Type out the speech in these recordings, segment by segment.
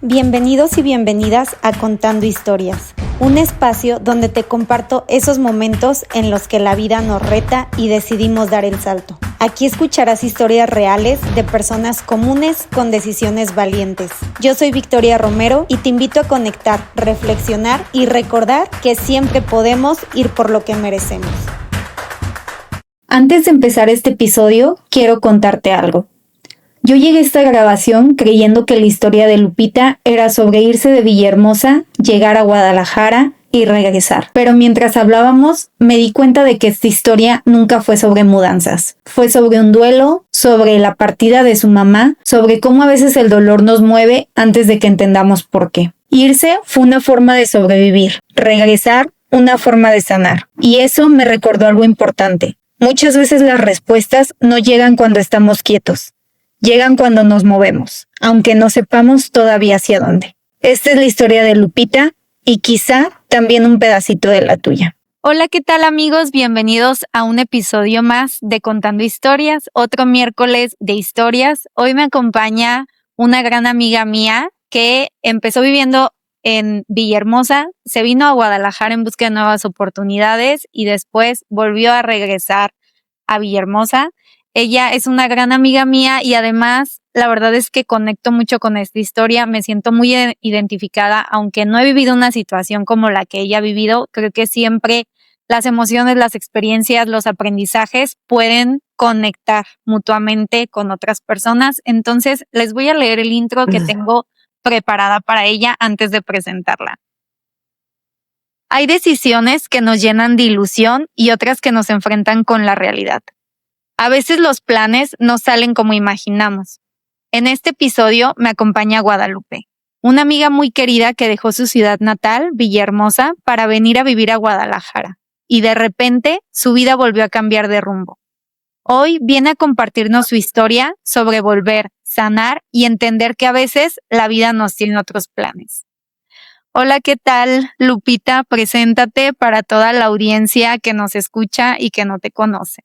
Bienvenidos y bienvenidas a Contando Historias, un espacio donde te comparto esos momentos en los que la vida nos reta y decidimos dar el salto. Aquí escucharás historias reales de personas comunes con decisiones valientes. Yo soy Victoria Romero y te invito a conectar, reflexionar y recordar que siempre podemos ir por lo que merecemos. Antes de empezar este episodio, quiero contarte algo. Yo llegué a esta grabación creyendo que la historia de Lupita era sobre irse de Villahermosa, llegar a Guadalajara y regresar. Pero mientras hablábamos, me di cuenta de que esta historia nunca fue sobre mudanzas. Fue sobre un duelo, sobre la partida de su mamá, sobre cómo a veces el dolor nos mueve antes de que entendamos por qué. Irse fue una forma de sobrevivir, regresar una forma de sanar. Y eso me recordó algo importante. Muchas veces las respuestas no llegan cuando estamos quietos. Llegan cuando nos movemos, aunque no sepamos todavía hacia dónde. Esta es la historia de Lupita y quizá también un pedacito de la tuya. Hola, ¿qué tal amigos? Bienvenidos a un episodio más de Contando Historias, otro miércoles de historias. Hoy me acompaña una gran amiga mía que empezó viviendo en Villahermosa, se vino a Guadalajara en busca de nuevas oportunidades y después volvió a regresar a Villahermosa. Ella es una gran amiga mía y además la verdad es que conecto mucho con esta historia, me siento muy identificada, aunque no he vivido una situación como la que ella ha vivido, creo que siempre las emociones, las experiencias, los aprendizajes pueden conectar mutuamente con otras personas. Entonces les voy a leer el intro que tengo preparada para ella antes de presentarla. Hay decisiones que nos llenan de ilusión y otras que nos enfrentan con la realidad. A veces los planes no salen como imaginamos. En este episodio me acompaña Guadalupe, una amiga muy querida que dejó su ciudad natal, Villahermosa, para venir a vivir a Guadalajara. Y de repente su vida volvió a cambiar de rumbo. Hoy viene a compartirnos su historia sobre volver, sanar y entender que a veces la vida nos tiene otros planes. Hola, ¿qué tal, Lupita? Preséntate para toda la audiencia que nos escucha y que no te conoce.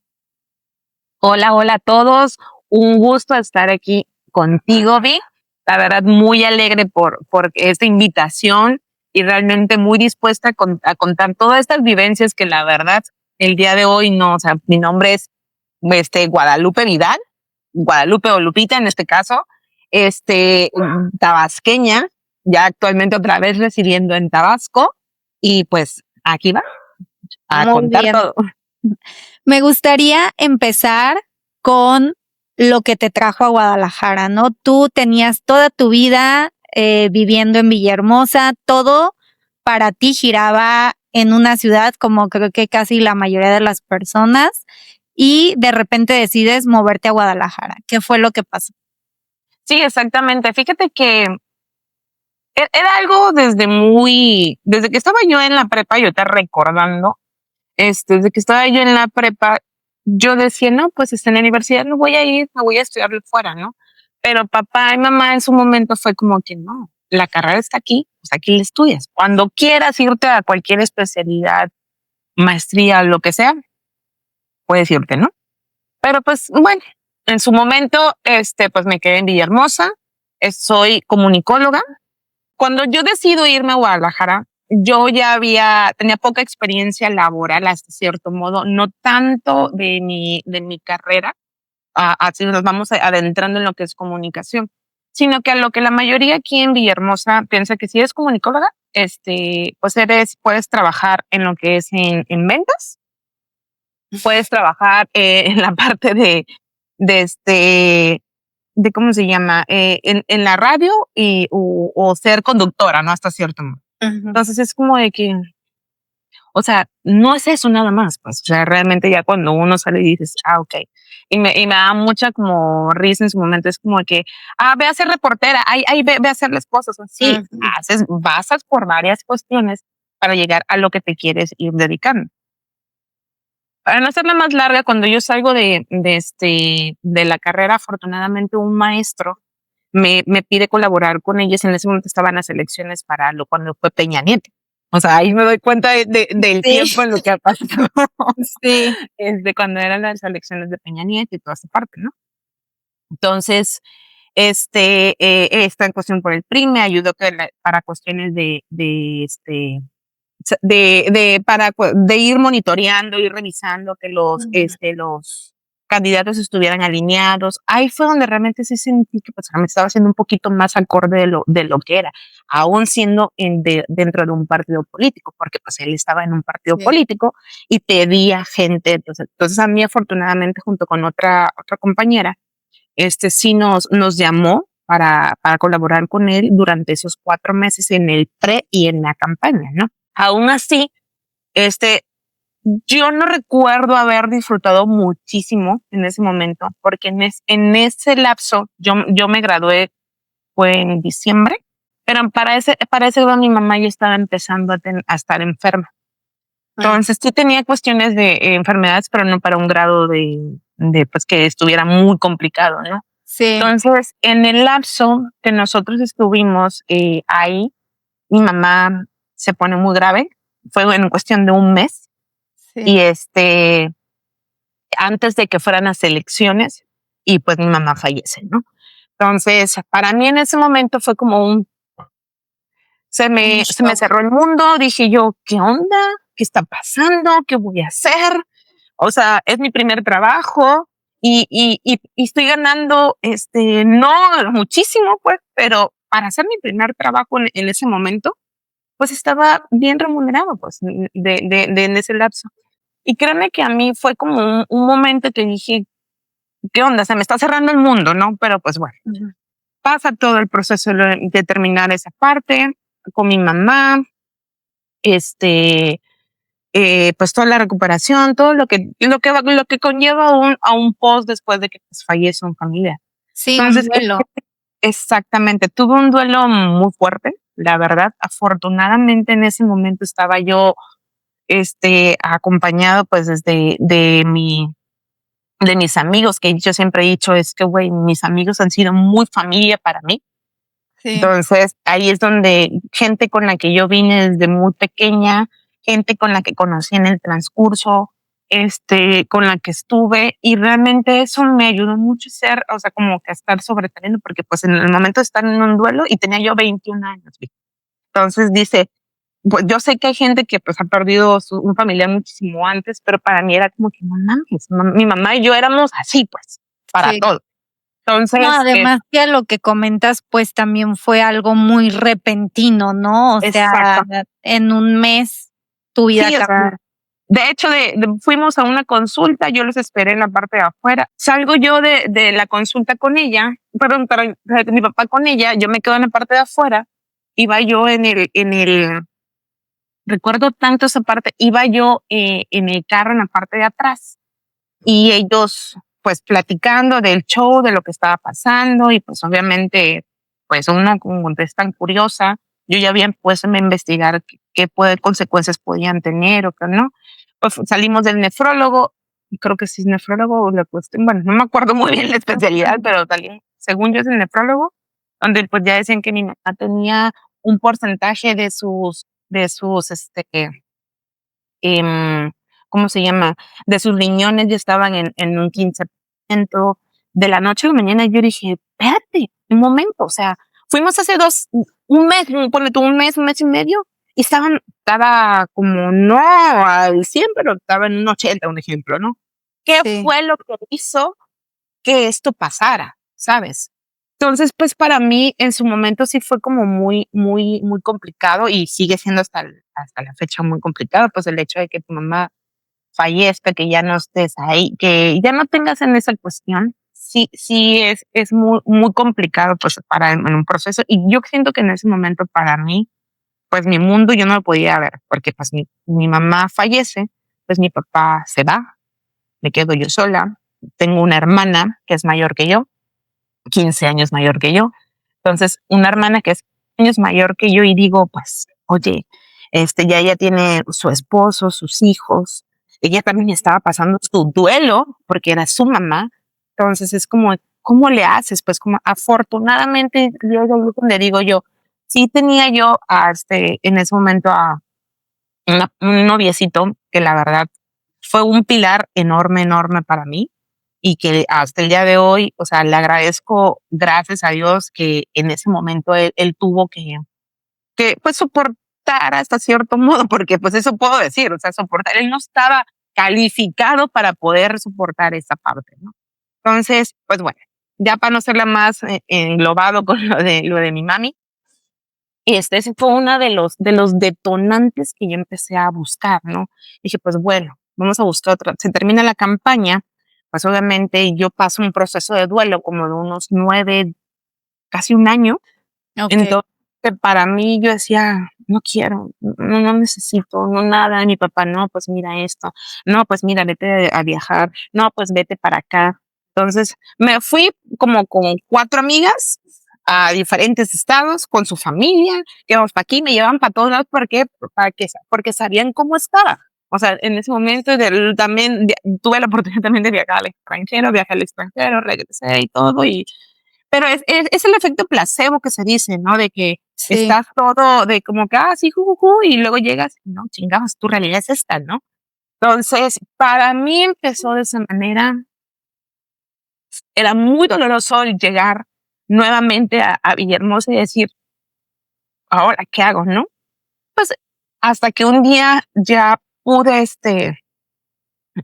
Hola a todos. Un gusto estar aquí contigo, Vi. La verdad, muy alegre por esta invitación y realmente muy dispuesta a contar todas estas vivencias que la verdad, el día de hoy no, o sea, mi nombre es Guadalupe Vidal, Guadalupe o Lupita en este caso, tabasqueña, ya actualmente otra vez residiendo en Tabasco y pues aquí va a Muy contar bien. todo. Me gustaría empezar con lo que te trajo a Guadalajara, ¿no? Tú tenías toda tu vida viviendo en Villahermosa, todo para ti giraba en una ciudad como creo que casi la mayoría de las personas y de repente decides moverte a Guadalajara. ¿Qué fue lo que pasó? Sí, exactamente. Fíjate que era algo desde que estaba yo en la prepa, yo te recordando, desde que estaba yo en la prepa, yo decía, no, pues en la universidad no voy a ir, me voy a estudiar fuera, ¿no? Pero papá y mamá en su momento fue como que no, la carrera está aquí, pues aquí la estudias. Cuando quieras irte a cualquier especialidad, maestría, lo que sea, puedes irte, ¿no? Pero pues bueno, en su momento, pues me quedé en Villahermosa, soy comunicóloga. Cuando yo decido irme a Guadalajara, yo ya tenía poca experiencia laboral hasta cierto modo, no tanto de mi carrera, así nos vamos adentrando en lo que es comunicación, sino que a lo que la mayoría aquí en Villahermosa piensa que si eres comunicóloga, pues puedes trabajar en lo que es en ventas, puedes trabajar en la parte de cómo se llama, en la radio o ser conductora, ¿no? Hasta cierto modo. Uh-huh. Entonces es como de que, o sea, no es eso nada más, pues, o sea, realmente ya cuando uno sale y dices, ok. Y me da mucha como risa en su momento, es como de que, ve a ser reportera, ve a hacer las cosas, así, vas por varias cuestiones para llegar a lo que te quieres ir dedicando. Para no hacerla más larga, cuando yo salgo de la carrera, afortunadamente un maestro me pide colaborar con ellos. En ese momento estaban las elecciones cuando fue Peña Nieto. O sea, ahí me doy cuenta del tiempo en lo que ha pasado. Sí. Cuando eran las elecciones de Peña Nieto y toda esa parte, ¿no? Entonces, Esta en cuestión por el PRI me ayudó para cuestiones de ir monitoreando, ir revisando que los candidatos estuvieran alineados. Ahí fue donde realmente sí sentí que pues, me estaba haciendo un poquito más acorde de lo que era, aún siendo dentro de un partido político, porque pues él estaba en un partido político y pedía gente. Entonces a mí afortunadamente junto con otra compañera, sí nos llamó para colaborar con él durante esos 4 meses en el pre y en la campaña, ¿no? Aún así, yo no recuerdo haber disfrutado muchísimo en ese momento, porque en ese lapso yo me gradué, fue en diciembre, pero para ese edad mi mamá ya estaba empezando a estar enferma. Entonces sí tenía cuestiones de enfermedades, pero no para un grado de pues que estuviera muy complicado, ¿no? Sí. Entonces, en el lapso que nosotros estuvimos ahí, mi mamá se pone muy grave. Fue en cuestión de un mes. Sí. Y antes de que fueran las elecciones, y pues mi mamá fallece, ¿no? Entonces, para mí en ese momento fue como se me cerró el mundo. Dije yo, ¿qué onda? ¿Qué está pasando? ¿Qué voy a hacer? O sea, es mi primer trabajo y estoy ganando, no muchísimo, pues, pero para hacer mi primer trabajo en ese momento, pues estaba bien remunerado, pues, en ese lapso. Y créeme que a mí fue como un momento que dije, ¿qué onda? Se me está cerrando el mundo, ¿no? Pero pues bueno, pasa todo el proceso de terminar esa parte con mi mamá, pues toda la recuperación, todo lo que conlleva a un post después de que pues, fallece un familiar. Sí, Entonces, un duelo. exactamente, tuve un duelo muy fuerte, la verdad. Afortunadamente en ese momento estaba yo acompañado pues desde de mis amigos, que yo siempre he dicho es que, güey, mis amigos han sido muy familia para mí. Sí. Entonces, ahí es donde gente con la que yo vine desde muy pequeña, gente con la que conocí en el transcurso, con la que estuve, y realmente eso me ayudó mucho o sea, como que a estar sobresaliendo, porque pues en el momento de estar en un duelo y tenía yo 21 años. Entonces dice, pues yo sé que hay gente que pues ha perdido un familiar muchísimo antes, pero para mí era como que no mames, mi mamá y yo éramos así, pues, para Sí. todo. Entonces, No, además que a lo que comentas, pues también fue algo muy repentino, ¿no? O sea, exacto. en un mes tu vida Sí, o cambió. sea, de hecho, fuimos a una consulta, yo los esperé en la parte de afuera. Salgo yo de la consulta con ella, perdón, mi papá con ella, yo me quedo en la parte de afuera, iba yo recuerdo tanto esa parte, iba yo en el carro en la parte de atrás y ellos pues platicando del show, de lo que estaba pasando y pues obviamente pues uno como es tan curiosa, yo ya había puesto a investigar qué consecuencias podían tener o qué no. Pues salimos del nefrólogo, creo que sí es nefrólogo o la cuestión, bueno, no me acuerdo muy bien la especialidad, pero según yo es el nefrólogo, donde pues ya decían que mi mamá tenía un porcentaje em, ¿cómo se llama? De sus riñones ya estaban en un 15%. De la noche a la mañana yo dije, espérate, un momento, o sea, fuimos hace un mes, ponle tú un mes y medio, y estaba como no al 100, pero estaba en un 80, un ejemplo, ¿no? ¿Qué Sí. fue lo que hizo que esto pasara? ¿Sabes? Entonces, pues para mí en su momento sí fue como muy, muy, muy complicado y sigue siendo hasta la fecha muy complicado, pues el hecho de que tu mamá fallezca, que ya no estés ahí, que ya no tengas en esa cuestión, sí es muy, muy complicado pues en un proceso. Y yo siento que en ese momento para mí, pues mi mundo yo no lo podía ver, porque pues mi mamá fallece, pues mi papá se va, me quedo yo sola, tengo una hermana que es mayor que yo, 15 años mayor que yo. Entonces, una hermana que es años mayor que yo y digo, pues, oye, ya ella tiene su esposo, sus hijos. Ella también estaba pasando su duelo porque era su mamá. Entonces, es como, ¿cómo le haces? Pues, como afortunadamente, le digo yo, sí tenía yo en ese momento a un noviecito que la verdad fue un pilar enorme, enorme para mí. y que hasta el día de hoy, o sea, le agradezco, gracias a Dios, que en ese momento él tuvo que pues soportar hasta cierto modo, porque pues eso puedo decir, o sea, soportar, él no estaba calificado para poder soportar esa parte, ¿no? Entonces, pues bueno, ya para no serla más englobado con lo de mi mami, ese fue uno de los detonantes que yo empecé a buscar, ¿no? Dije, pues bueno, vamos a buscar otra. Se termina la campaña, pues obviamente yo paso un proceso de duelo como de unos 9, casi un año. Ok. Entonces, para mí yo decía, no quiero, no necesito, no nada. Mi papá, no, pues mira esto, no, pues mira, vete a viajar, no, pues vete para acá. Entonces, me fui como con 4 amigas a diferentes estados con su familia, que vamos para aquí, me llevan para todos lados, ¿por qué? Porque sabían cómo estaba. O sea, en ese momento también tuve la oportunidad también de viajar al extranjero, viajé al extranjero, regresé y todo, pero es el efecto placebo que se dice, ¿no? De que Sí. estás todo, de como que, sí, jujuju, y luego llegas, no, chingados, tu realidad es esta, ¿no? Entonces, para mí empezó de esa manera, era muy doloroso el llegar nuevamente a Villahermosa y decir, ahora, ¿qué hago, no? Pues hasta que un día ya pude,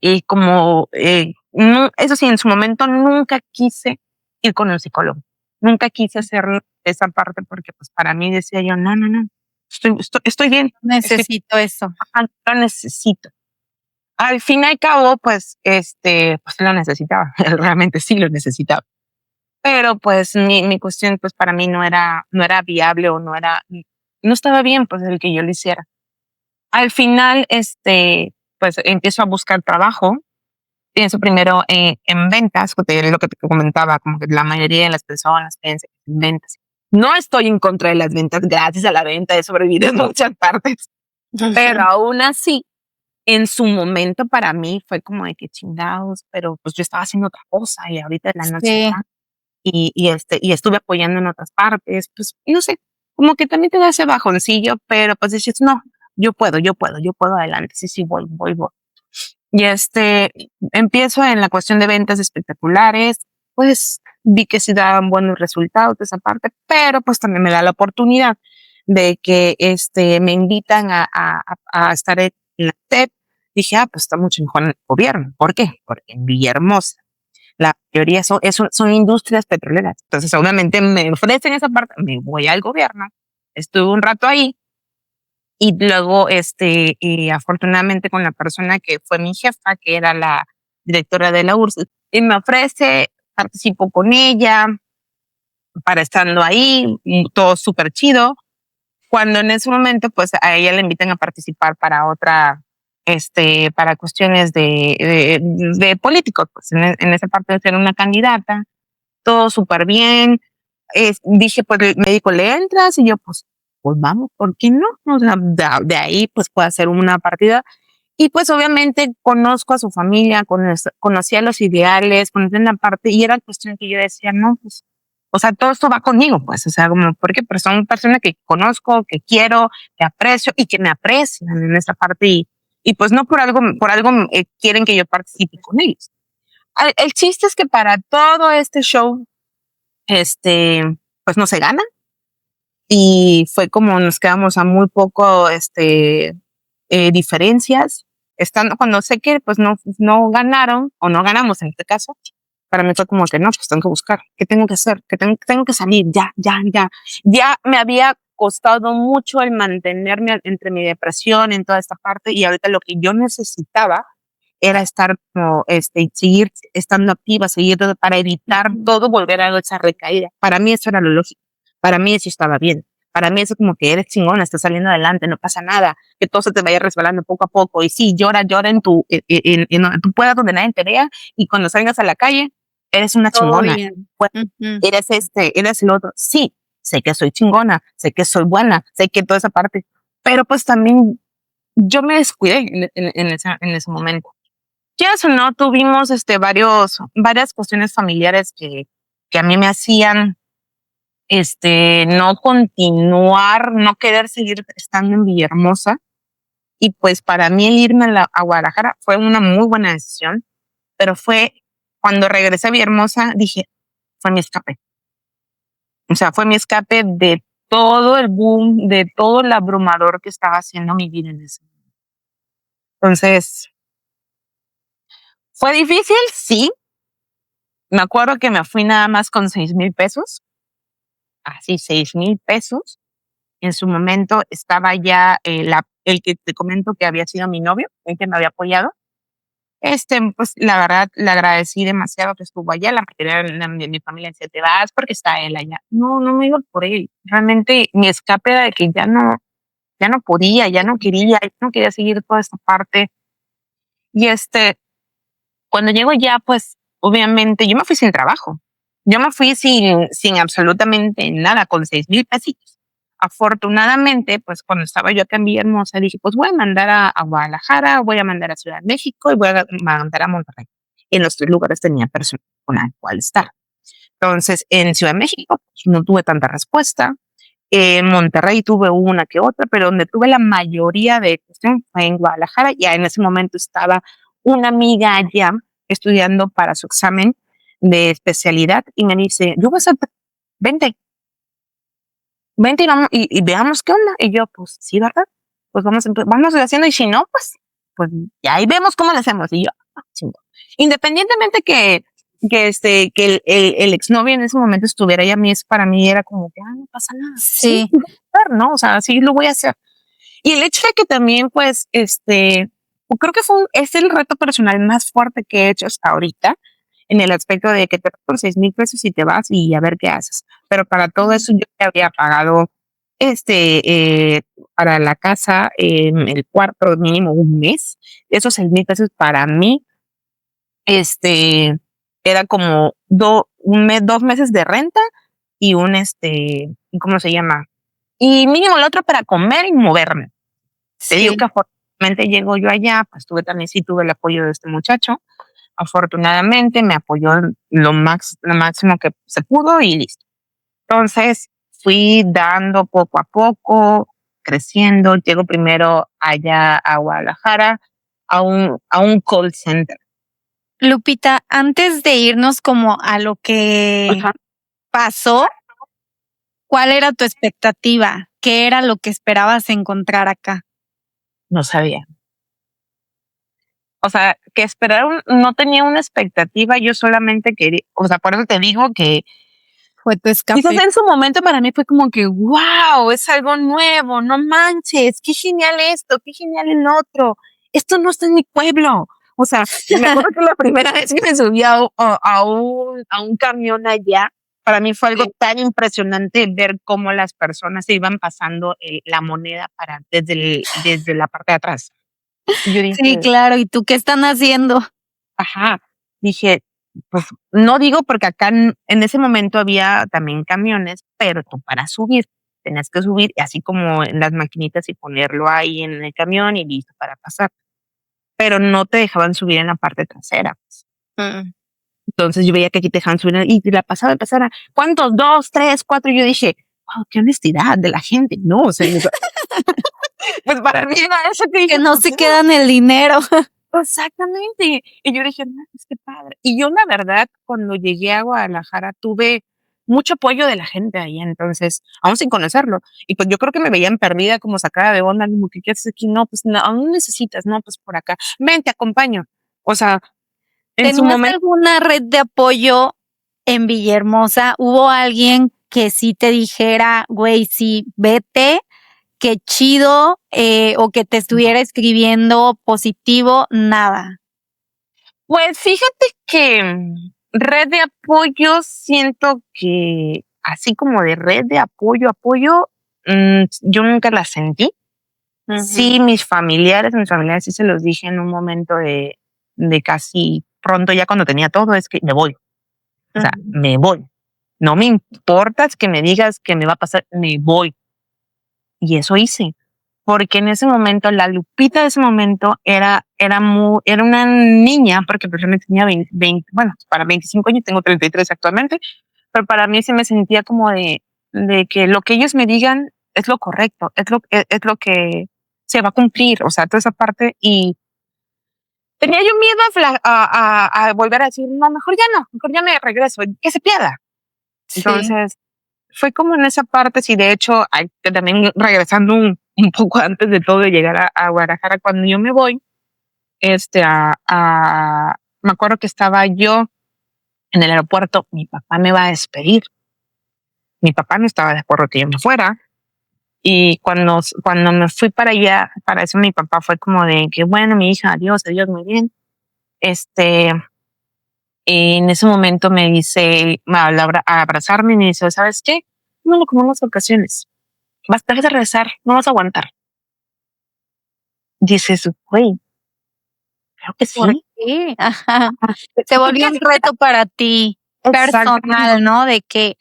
y como, eso sí, en su momento nunca quise ir con el psicólogo, nunca quise hacer esa parte porque pues para mí decía yo, no, no, no, estoy bien, estoy, Necesito eso. lo necesito. Al fin y al cabo, pues lo necesitaba, realmente sí lo necesitaba. Pero pues mi cuestión, pues para mí no era viable o no estaba bien, pues el que yo lo hiciera. Al final, pues empiezo a buscar trabajo. Pienso primero en ventas, porque es lo que te comentaba, como que la mayoría de las personas piensan en ventas. No estoy en contra de las ventas, gracias a la venta he sobrevivido en muchas partes, pero aún así, en su momento para mí fue como de que chingados, pero pues yo estaba haciendo otra cosa y ahorita de la noche Sí. ya, y estuve apoyando en otras partes, pues no sé, como que también te da ese bajoncillo, pero pues dices, no, yo puedo adelante, sí, sí, voy. Y empiezo en la cuestión de ventas espectaculares, pues vi que sí daban buenos resultados de esa parte, pero pues también me da la oportunidad de que me invitan a estar en la TEP. Dije, pues está mucho mejor en el gobierno. ¿Por qué? Porque en Villahermosa la mayoría son industrias petroleras. Entonces, obviamente me ofrecen esa parte, me voy al gobierno, estuve un rato ahí y luego, afortunadamente con la persona que fue mi jefa, que era la directora de la URSS, y me ofrece, participo con ella para estando ahí, todo súper chido. Cuando en ese momento, pues a ella le invitan a participar para para cuestiones de políticos, pues en esa parte de ser una candidata, todo súper bien. Dije, pues el médico, ¿le entras? Y yo, pues vamos, ¿por qué no? O sea, de ahí pues puede hacer una partida. Y pues obviamente conozco a su familia, conocía los ideales, conocía la parte, y era cuestión que yo decía, no, pues, o sea, todo esto va conmigo, pues, o sea, como, porque pues, son personas que conozco, que quiero, que aprecio y que me aprecian en esa parte, y pues no por algo quieren que yo participe con ellos. El chiste es que para todo este show, pues no se gana, y fue como nos quedamos a muy poco, diferencias. Cuando sé que pues no ganaron o no ganamos en este caso, para mí fue como que no, pues tengo que buscar, ¿qué tengo que hacer? ¿Qué tengo que salir? Ya me había costado mucho el mantenerme entre mi depresión en toda esta parte, y ahorita lo que yo necesitaba era estar como, seguir estando activa, seguir para evitar todo volver a esa recaída. Para mí eso era lo lógico. Para mí eso estaba bien. Para mí eso como que eres chingona, estás saliendo adelante, no pasa nada, que todo se te vaya resbalando poco a poco. Y sí, llora en tu puerta donde nadie te vea, y cuando salgas a la calle, eres una Todo chingona. bien. Pues, Ujú. eres el otro. Sí, sé que soy chingona, sé que soy buena, sé que toda esa parte, pero pues también yo me descuidé en ese momento. Quieras o no, tuvimos varias cuestiones familiares que a mí me hacían no continuar, no querer seguir estando en Villahermosa. Y pues para mí el irme a Guadalajara fue una muy buena decisión, pero fue Cuando regresé a Villahermosa, dije, fue mi escape. O sea, fue mi escape de todo el boom, de todo el abrumador que estaba haciendo mi vida en ese momento. Entonces, ¿fue difícil? Sí. Me acuerdo que me fui nada más con 6,000 pesos. Así, 6,000 pesos. En su momento estaba ya el que te comento que había sido mi novio, el que me había apoyado. Pues la verdad, le agradecí demasiado que estuvo allá. La mayoría de mi familia decía, te vas porque está él allá. No, no me iba por él. Realmente mi escape era de que ya no podía, ya no quería seguir toda esta parte. Y cuando llego ya, pues obviamente yo me fui sin trabajo. Yo me fui sin absolutamente nada, con 6,000 pesitos. Afortunadamente, pues cuando estaba yo acá en Villahermosa, dije, pues voy a mandar a Guadalajara, voy a mandar a Ciudad de México y voy a mandar a Monterrey. En los 3 lugares tenía personas con la cual estar. Entonces, en Ciudad de México, pues, no tuve tanta respuesta. En Monterrey tuve una que otra, pero donde tuve la mayoría de cuestión fue en Guadalajara. Ya en ese momento estaba una amiga allá estudiando para su examen de especialidad y me dice, yo voy a hacer, vente, vente y veamos qué onda. Y yo, pues sí, ¿verdad? Pues vamos haciendo y si no, pues ya ahí vemos cómo lo hacemos. Y yo, chingo. Independientemente que el exnovio en ese momento estuviera ya para mí era como que, no pasa nada. Sí. ¿No? O sea, sí lo voy a hacer. Y el hecho de que también, pues, creo que es el reto personal más fuerte que he hecho hasta ahorita, en el aspecto de que te vas por 6,000 pesos y te vas y a ver qué haces. Pero para todo eso yo te había pagado, para la casa, el cuarto mínimo un mes. Esos 6,000 pesos para mí, era como 2 meses de renta y ¿cómo se llama? Y mínimo el otro para comer y moverme. Te digo Sí. que afortunadamente llego yo allá, pues tuve el apoyo de este muchacho. Afortunadamente me apoyó lo máximo que se pudo y listo. Entonces fui dando poco a poco, creciendo. Llego primero allá a Guadalajara a un call center. Lupita, antes de irnos como a lo que Ajá. pasó, ¿cuál era tu expectativa? ¿Qué era lo que esperabas encontrar acá? No sabía. O sea, que esperar, no tenía una expectativa, yo solamente quería, o sea, por eso te digo que Fue tu escape. quizás en su momento para mí fue como que, wow, es algo nuevo, no manches, qué genial esto, qué genial el otro, esto no está en mi pueblo. O sea, me acuerdo que la primera vez que me subí a un camión allá, para mí fue algo tan impresionante ver cómo las personas se iban pasando la moneda desde la parte de atrás. Y yo Sí, dije, claro. ¿Y tú qué están haciendo? ajá, dije, pues no digo porque acá en ese momento había también camiones, pero tú para subir tenías que subir así como en las maquinitas y ponerlo ahí en el camión y listo para pasar, pero no te dejaban subir en la parte trasera. Entonces yo veía que aquí te dejaban subir y la pasada, ¿cuántos? 2, 3, 4. Y yo dije, wow, qué honestidad de la gente, ¿no? O sea, pues para mí era eso que dije, Que no pues, se quedan el dinero. exactamente. Y yo dije, no, pues qué padre. Y yo, la verdad, cuando llegué a Guadalajara, tuve mucho apoyo de la gente ahí, entonces, aún sin conocerlo. Y pues yo creo que me veían perdida, como sacada de onda, como que, ¿qué haces aquí? No, pues no, aún necesitas, no, pues por acá. Ven, te acompaño. O sea, en su ¿Tenías momento, alguna red de apoyo en Villahermosa? ¿Hubo alguien que sí te dijera, güey, sí, vete, qué chido, o que te estuviera escribiendo positivo? Nada. pues fíjate que red de apoyo, siento que así como de red de apoyo, yo nunca la sentí. Sí, mis familiares sí se los dije en un momento de casi pronto, ya cuando tenía todo, es que me voy. O sea, me voy. No me importas que me digas que me va a pasar, me voy. Y eso hice. Porque en ese momento, la Lupita de ese momento era una niña, porque pues yo me tenía 20, bueno, para 25 años tengo 33 actualmente, pero para mí sí me sentía como de que lo que ellos me digan es lo correcto, es lo que se va a cumplir, o sea, toda esa parte. Y tenía yo miedo a volver a decir, no, mejor ya me regreso, que se pierda. Sí. Entonces, fue como en esa parte, sí, de hecho, también regresando un poco antes de todo de llegar a Guadalajara, cuando yo me voy, me acuerdo que estaba yo en el aeropuerto, mi papá me va a despedir. Mi papá no estaba de acuerdo que yo me fuera. Y cuando me fui para allá, para eso mi papá fue como de que, bueno, mi hija, adiós, muy bien. En ese momento me dice, me habla a abrazarme y me dice, ¿sabes qué? No, como en las ocasiones. Vas a regresar, no vas a aguantar. Dices, güey, creo que ¿Por sí. qué? Ajá. Ajá. Se volvió un reto para ti Exactamente. personal, ¿no? De que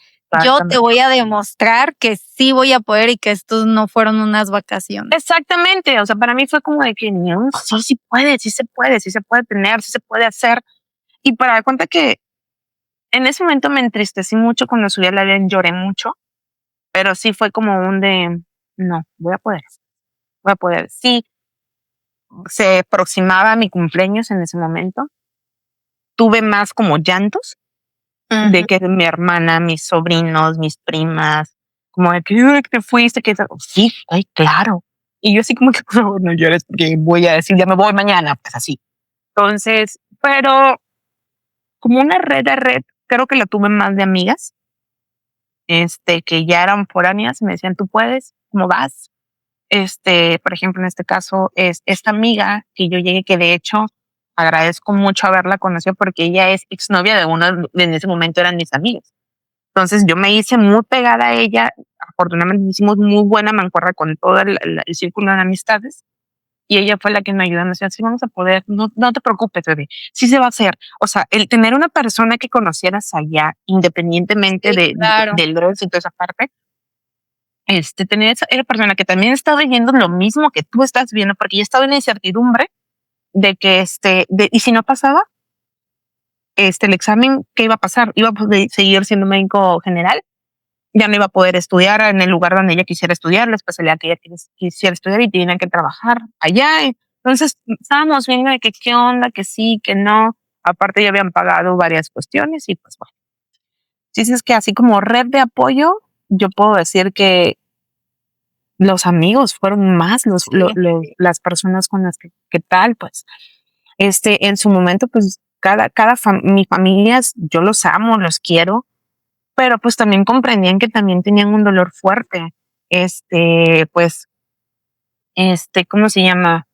yo te voy a demostrar que sí voy a poder y que estos no fueron unas vacaciones. Exactamente. O sea, para mí fue como de que no, sí puede, sí se puede tener, sí se puede hacer. Y para dar cuenta que en ese momento me entristecí mucho cuando subí al avión, lloré mucho, pero sí fue como un de, no, voy a poder. Sí, se aproximaba mi cumpleaños en ese momento. Tuve más como llantos de que mi hermana, mis sobrinos, mis primas, como de que "Ay, que te fuiste, que sí, ay, claro". Y yo así como que, por favor, no llores porque voy a decir, ya me voy mañana, pues así. Entonces, pero como una red, creo que la tuve más de amigas, que ya eran foráneas, me decían, tú puedes, ¿cómo vas? Por ejemplo, en este caso es esta amiga que yo llegué, que de hecho agradezco mucho haberla conocido porque ella es exnovia de una, en ese momento eran mis amigas. Entonces yo me hice muy pegada a ella, afortunadamente hicimos muy buena mancuerna con todo el círculo de amistades y ella fue la que me ayudó, me decía, sí vamos a poder, no te preocupes, bebé, sí se va a hacer. O sea, el tener una persona que conocieras allá, independientemente Sí, claro. del Dross y toda esa parte, tener esa persona que también estaba viendo lo mismo que tú estás viendo, porque ya estaba en la incertidumbre de que, y si no pasaba, el examen, ¿qué iba a pasar? Iba a poder seguir siendo médico general, ya no iba a poder estudiar en el lugar donde ella quisiera estudiar, la especialidad que ella quisiera estudiar y tenía que trabajar allá. Entonces, estábamos viendo de que qué onda, que sí, que no. Aparte, ya habían pagado varias cuestiones y pues bueno. Si es que así como red de apoyo, yo puedo decir que los amigos fueron más las personas con las que tal, pues, en su momento, pues, mi familia, yo los amo, los quiero, pero pues también comprendían que también tenían un dolor fuerte. Pues, ¿cómo se llama?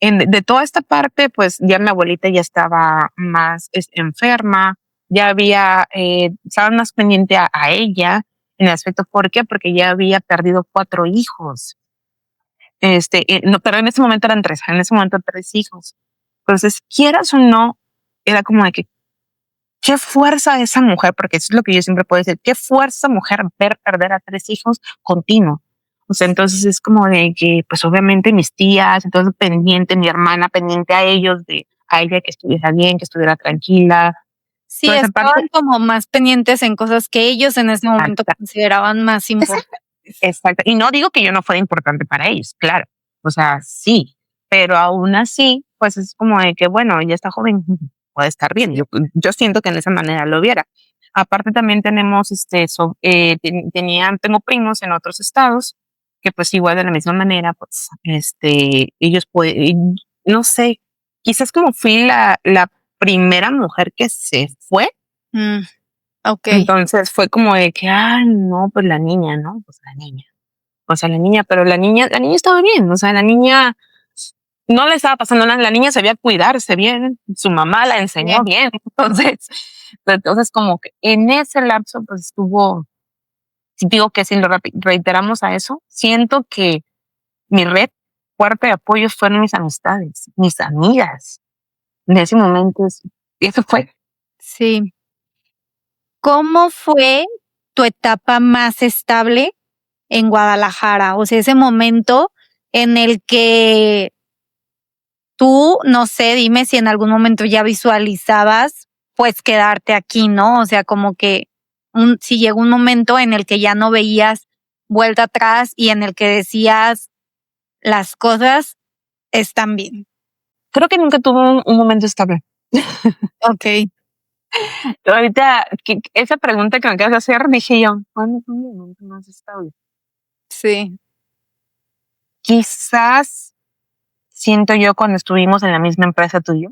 De toda esta parte, pues ya mi abuelita ya estaba más enferma, ya había, estaba más pendiente a ella en el aspecto, ¿por qué? Porque ya había perdido 4 hijos. No, pero en ese momento eran 3, en ese momento 3 hijos. Entonces, quieras o no, era como de que, qué fuerza esa mujer, porque eso es lo que yo siempre puedo decir, qué fuerza mujer ver perder a 3 hijos continuo. O sea, entonces es como de que, pues obviamente mis tías, entonces pendiente, mi hermana pendiente a ellos, a ella que estuviera bien, que estuviera tranquila. Sí, Toda esa estaban parte, como más pendientes en cosas que ellos en ese momento exacta, consideraban más importantes. exacta. Y no digo que yo no fuera importante para ellos, claro. O sea, sí, pero aún así, pues es como de que, bueno, ella está joven, puede estar bien. Yo siento que en esa manera lo viera. Aparte también tenemos, tengo primos en otros estados que pues igual de la misma manera, pues, ellos pueden, no sé, quizás como fui la primera mujer que se fue, Mm, ok. entonces fue como de que, ah, no, pues la niña, ¿no? Pues la niña. O sea, la niña, pero la niña estaba bien, o sea, la niña no le estaba pasando nada, la niña sabía cuidarse bien, su mamá la enseñó bien, entonces como que en ese lapso pues estuvo, si digo que si lo reiteramos a eso, siento que mi red fuerte de apoyo fueron mis amistades, mis amigas, en ese momento, eso fue. Sí. ¿Cómo fue tu etapa más estable en Guadalajara? O sea, ese momento en el que tú, no sé, dime si en algún momento ya visualizabas, pues quedarte aquí, ¿no? O sea, como que si llegó un momento en el que ya no veías vuelta atrás y en el que decías, las cosas están bien. creo que nunca tuve un momento estable. Ok. Ahorita, esa pregunta que me acabas de hacer, dije yo, ¿cuándo fue un momento más estable? Sí. Quizás siento yo cuando estuvimos en la misma empresa tú y yo,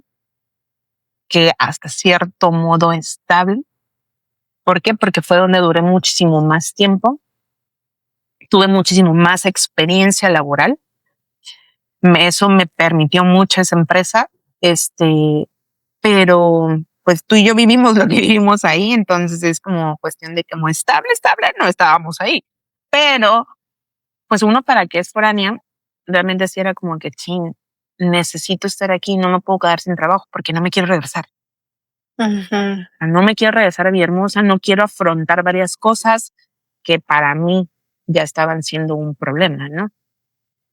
que hasta cierto modo estable. ¿Por qué? Porque fue donde duré muchísimo más tiempo, tuve muchísimo más experiencia laboral. Eso me permitió mucho esa empresa, pero pues tú y yo vivimos lo que vivimos ahí, entonces es como cuestión de como estable, no estábamos ahí. Pero pues uno para que es foránea, realmente sí era como que, chin, necesito estar aquí, no me puedo quedar sin trabajo porque no me quiero regresar. No me quiero regresar a Villahermosa, no quiero afrontar varias cosas que para mí ya estaban siendo un problema, ¿no?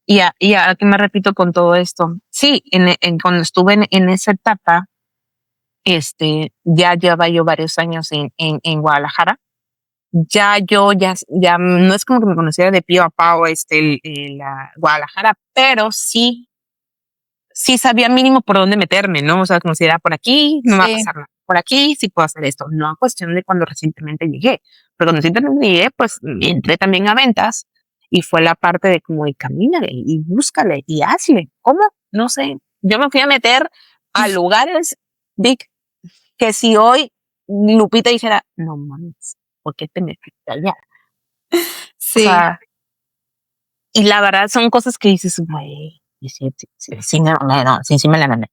Y a qué me repito con todo esto. Sí, cuando estuve en esa etapa, ya llevaba yo varios años en Guadalajara. Ya no es como que me conociera de pío a pao, la Guadalajara, pero sí sabía mínimo por dónde meterme, ¿no? O sea, como si era por aquí, no me va a pasar nada. Por aquí sí puedo hacer esto. No a cuestión de cuando recientemente llegué. Pero cuando recientemente llegué, pues entré también a ventas y fue la parte de como, y camínale, y búscale, y hazle. ¿Cómo? No sé. Yo me fui a meter a lugares, Vic, que si hoy Lupita dijera, no mames, ¿por qué te metiste allá? O Sí. sea, y la verdad son cosas que dices, güey, y sí, sí me la mandé.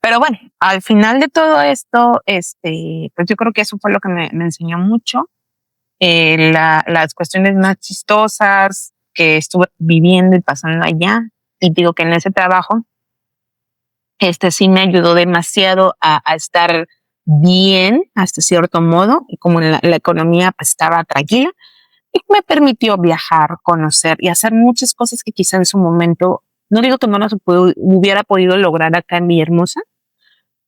Pero bueno, al final de todo esto, pues yo creo que eso fue lo que me enseñó mucho. Las cuestiones más chistosas que estuve viviendo y pasando allá. Y digo que en ese trabajo, sí me ayudó demasiado a estar bien hasta cierto modo. Y como la economía pues, estaba tranquila, y me permitió viajar, conocer y hacer muchas cosas que quizá en su momento, no digo que no las hubiera podido lograr acá en Villahermosa,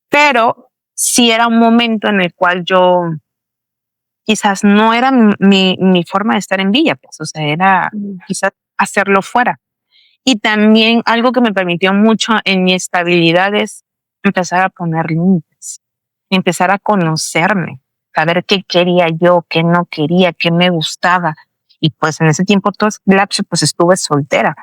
pero sí era un momento en el cual yo quizás no era mi forma de estar en Villa, pues, o sea, era quizás hacerlo fuera. Y también algo que me permitió mucho en mi estabilidad es empezar a poner límites, empezar a conocerme, saber qué quería yo, qué no quería, qué me gustaba. Y pues en ese tiempo todo ese lapso pues estuve soltera.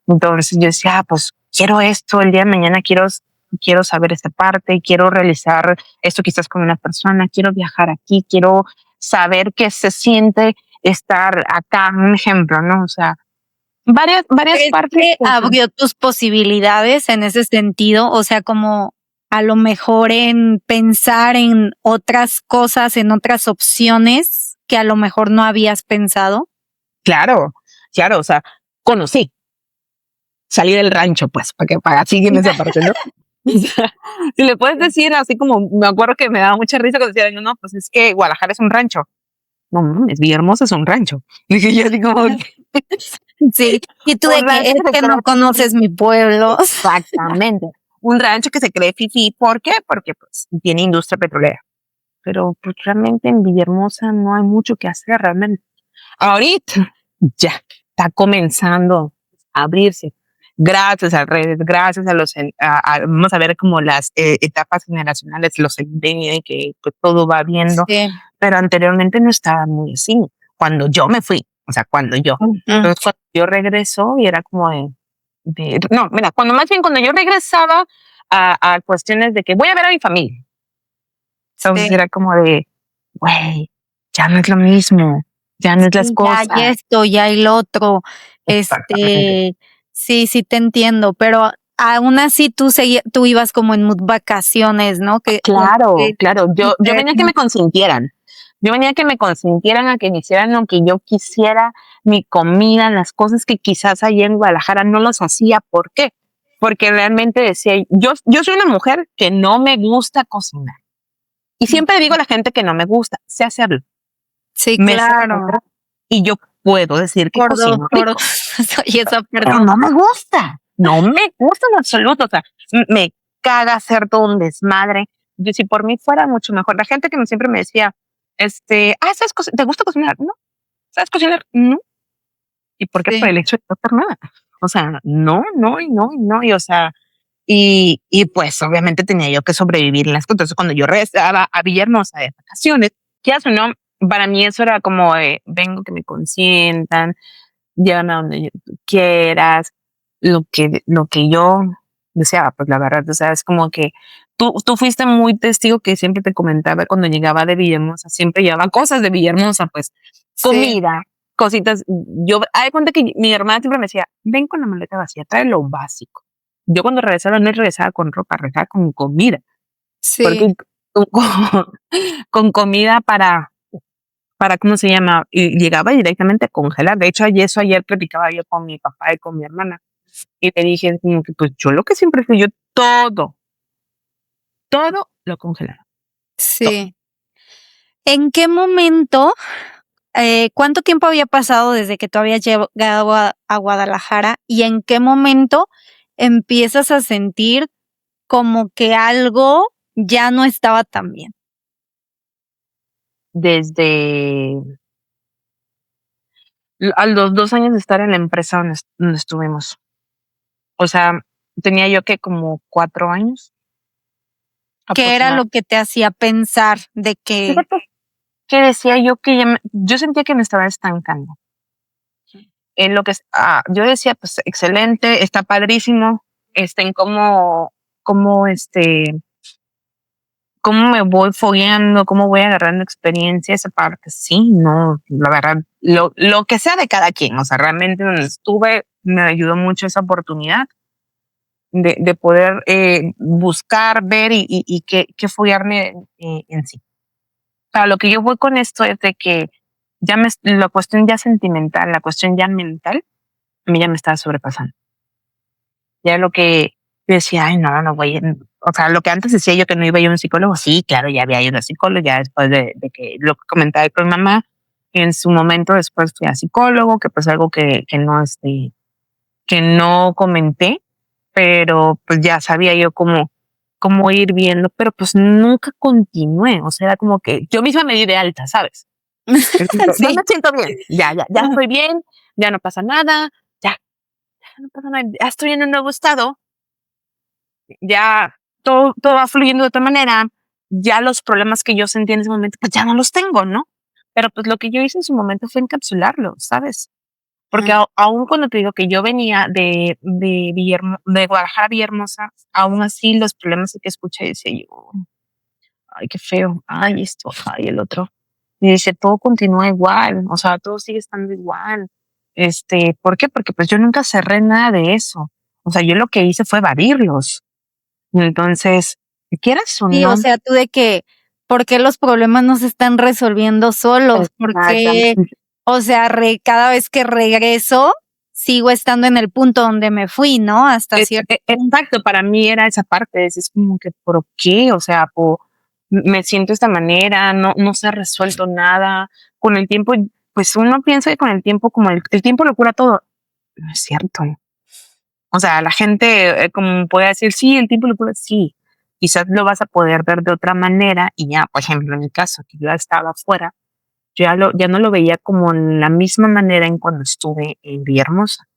Entonces yo decía, pues quiero esto, el día de mañana quiero saber esta parte, quiero realizar esto quizás con una persona, quiero viajar aquí, quiero saber qué se siente estar acá, un ejemplo, ¿no? O sea, varias ¿Crees partes. que abrió tus posibilidades en ese sentido? O sea, como a lo mejor en pensar en otras cosas, en otras opciones que a lo mejor no habías pensado. Claro, o sea, conocí, salí del rancho, pues, para así en esa parte, ¿no? O sea, si le puedes decir así como, me acuerdo que me daba mucha risa cuando decían, no, pues es que Guadalajara es un rancho. No mames, Villahermosa es un rancho. Dije yo así como, Sí, y tú de un que rancho es que se que no cree conoces mi pueblo. exactamente. Un rancho que se cree fifí. ¿Por qué? Porque pues tiene industria petrolera. Pero pues realmente en Villahermosa no hay mucho que hacer realmente. Ahorita ya está comenzando a abrirse. Gracias a redes, gracias a vamos a ver como las etapas generacionales, los de que pues, todo va viendo, Sí. pero anteriormente no estaba muy así. Cuando yo me fui, o sea, cuando yo. Entonces, cuando yo regreso y era como no, mira, cuando yo regresaba a cuestiones de que voy a ver a mi familia. Entonces Sí. era como de, güey, ya no es lo mismo, ya no es las Sí, cosas. ya hay esto, ya hay lo otro. Exactamente. Sí te entiendo, pero aún así tú ibas como en mood vacaciones, ¿no? Claro, claro. Yo ustedes venía que no- me consintieran. Yo venía que me consintieran a que me hicieran lo que yo quisiera, mi comida, las cosas que quizás allá en Guadalajara no los hacía. ¿Por qué? Porque realmente decía, yo soy una mujer que no me gusta cocinar. Y siempre digo a la gente que no me gusta, sé hacerlo. Sí, Me sé claro. hacer y yo puedo decir que cocino Por rico, soy esa pero persona. no me gusta. No me gusta en absoluto. O sea, me caga hacer todo un desmadre. Yo, si por mí fuera mucho mejor. La gente que siempre me decía, ¿te gusta cocinar? No. ¿Sabes cocinar? No. ¿Y por qué? Por Sí. el hecho de no hacer nada. O sea, no, y no, y no, y no. Y o sea, y pues obviamente tenía yo que sobrevivir en las cosas. Entonces cuando yo regresaba a Villahermosa de vacaciones, ya o no, para mí eso era como vengo que me consientan, llévame a donde tú quieras, lo que yo deseaba, pues la verdad, o sea, es como que tú fuiste muy testigo que siempre te comentaba cuando llegaba de Villahermosa, siempre llevaba cosas de Villahermosa, pues comida, cositas. Yo, hay cuenta que mi hermana siempre me decía, ven con la maleta vacía, trae lo básico. Yo cuando regresaba no regresaba con ropa, regresaba con comida, porque con, con comida para, ¿cómo se llama? Y llegaba directamente a congelar. De hecho, ayer platicaba yo con mi papá y con mi hermana. Y le dije, como que, pues yo lo que siempre fui, yo todo lo congelaba. Sí. ¿En qué momento, cuánto tiempo había pasado desde que tú habías llegado a Guadalajara y en qué momento empiezas a sentir como que algo ya no estaba tan bien? Desde a los 2 años de estar en la empresa donde estuvimos. O sea, tenía yo que como 4 años ¿Qué era lo aproximadamente. que te hacía pensar de que, Fíjate que decía yo que yo sentía que me estaba estancando. En lo que yo decía, pues excelente, está padrísimo, en cómo me voy fogueando, cómo voy agarrando experiencia, esa parte, sí, no, la verdad, lo que sea de cada quien, o sea, realmente donde estuve me ayudó mucho esa oportunidad de poder buscar, ver y que foguearme en sí. Para lo que yo voy con esto es de que la cuestión ya sentimental, la cuestión ya mental, a mí ya me estaba sobrepasando. Ya lo que yo decía, ay, no voy o sea, lo que antes decía yo que no iba a ir a un psicólogo, sí, claro, ya había ido a psicólogo, ya después de que lo que comentaba con mi mamá, en su momento después fui a psicólogo, que pues algo que no, que no comenté, pero pues ya sabía yo cómo ir viendo, pero pues nunca continué, o sea, era como que yo misma me di de alta, ¿sabes? No sí, me siento bien, ya estoy bien, ya no pasa nada, ya no pasa nada, ya estoy en un nuevo estado, ya todo va fluyendo de otra manera, ya los problemas que yo sentí en ese momento, pues ya no los tengo, ¿no? Pero pues lo que yo hice en su momento fue encapsularlo, ¿sabes? Porque aún cuando te digo que yo venía de Guadalajara a Villahermosa, aún así los problemas que escuché, decía yo, ay, qué feo, ay, esto, ay, el otro. Y dice, todo continúa igual, o sea, todo sigue estando igual. ¿Por qué? Porque pues yo nunca cerré nada de eso. O sea, yo lo que hice fue evadirlos. Entonces, quieras o sí, o no, sea, tú de que, ¿por qué los problemas no se están resolviendo solos? Porque, exactamente. o sea, cada vez que regreso, sigo estando en el punto donde me fui, ¿no? Hasta cierto punto. Exacto, para mí era esa parte, es como que, ¿por qué? O sea, me siento de esta manera, no se ha resuelto nada. Con el tiempo, pues uno piensa que con el tiempo, como el tiempo lo cura todo. No es cierto. O sea, la gente como puede decir, sí, el tiempo lo cura, sí. Quizás lo vas a poder ver de otra manera y ya, por ejemplo, en mi caso, que yo ya estaba afuera, yo ya no lo veía como en la misma manera en cuando estuve en Villahermosa.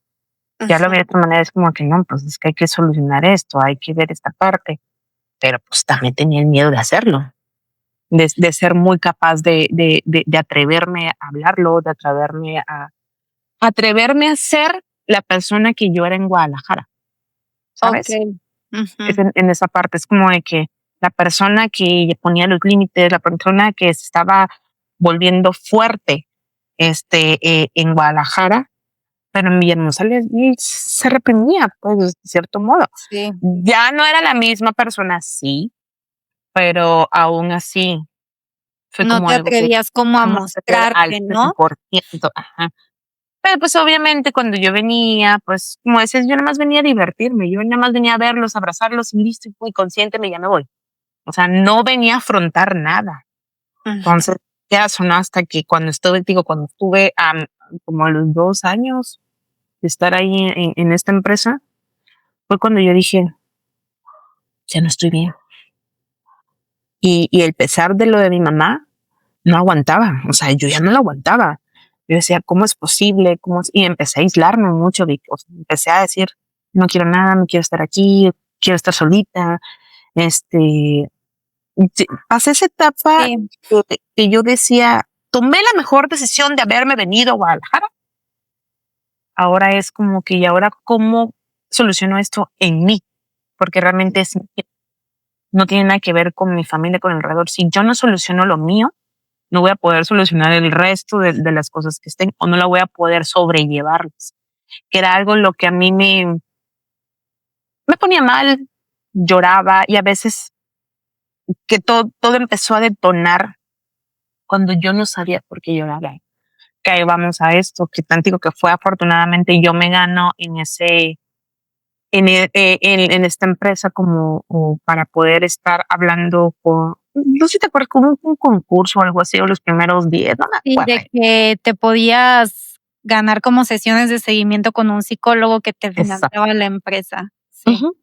Ya lo veía de otra manera, es como que no, pues es que hay que solucionar esto, hay que ver esta parte, pero pues también tenía el miedo de hacerlo, de ser muy capaz de atreverme a hablarlo, de atreverme a ser la persona que yo era en Guadalajara, ¿sabes? Okay. Es Ujú. en esa parte, es como de que la persona que ponía los límites, la persona que se estaba volviendo fuerte en Guadalajara, pero en Villahermosa se arrepentía, pues, de cierto modo. Sí. Ya no era la misma persona, sí, pero aún así fue No como te algo que atrevías como a jamás se pierde al mostrarte, ¿no? 100%. Ajá. Pero pues obviamente cuando yo venía, pues como decías, yo nada más venía a divertirme, yo nada más venía a verlos, abrazarlos y listo, y muy consciente, ya me voy. O sea, no venía a afrontar nada. Ujú. Entonces, ya sonó hasta que cuando estuve como a los 2 años de estar ahí en esta empresa, fue cuando yo dije, ya no estoy bien. Y el pesar de lo de mi mamá, no aguantaba. O sea, yo ya no lo aguantaba. Yo decía, ¿cómo es posible? Y empecé a aislarme mucho. O sea, empecé a decir, no quiero nada, no quiero estar aquí, quiero estar solita, sí, pasé esa etapa Sí. que yo decía, tomé la mejor decisión de haberme venido a Guadalajara. Ahora es como que, ¿y ahora cómo soluciono esto en mí? Porque realmente no tiene nada que ver con mi familia, con el alrededor. Si yo no soluciono lo mío, no voy a poder solucionar el resto de las cosas que estén o no la voy a poder sobrellevarlas. Que era algo lo que a mí me ponía mal, lloraba y a veces que todo empezó a detonar cuando yo no sabía por qué lloraba. Que ahí vamos a esto, que tan digo que fue afortunadamente yo me gano en en esta empresa como o para poder estar hablando con, no sé si te acuerdas, como un concurso o algo así, o los primeros 10, no me Sí, acuerdo. de que te podías ganar como sesiones de seguimiento con un psicólogo que te Exacto. financiaba la empresa. Sí. Ujú.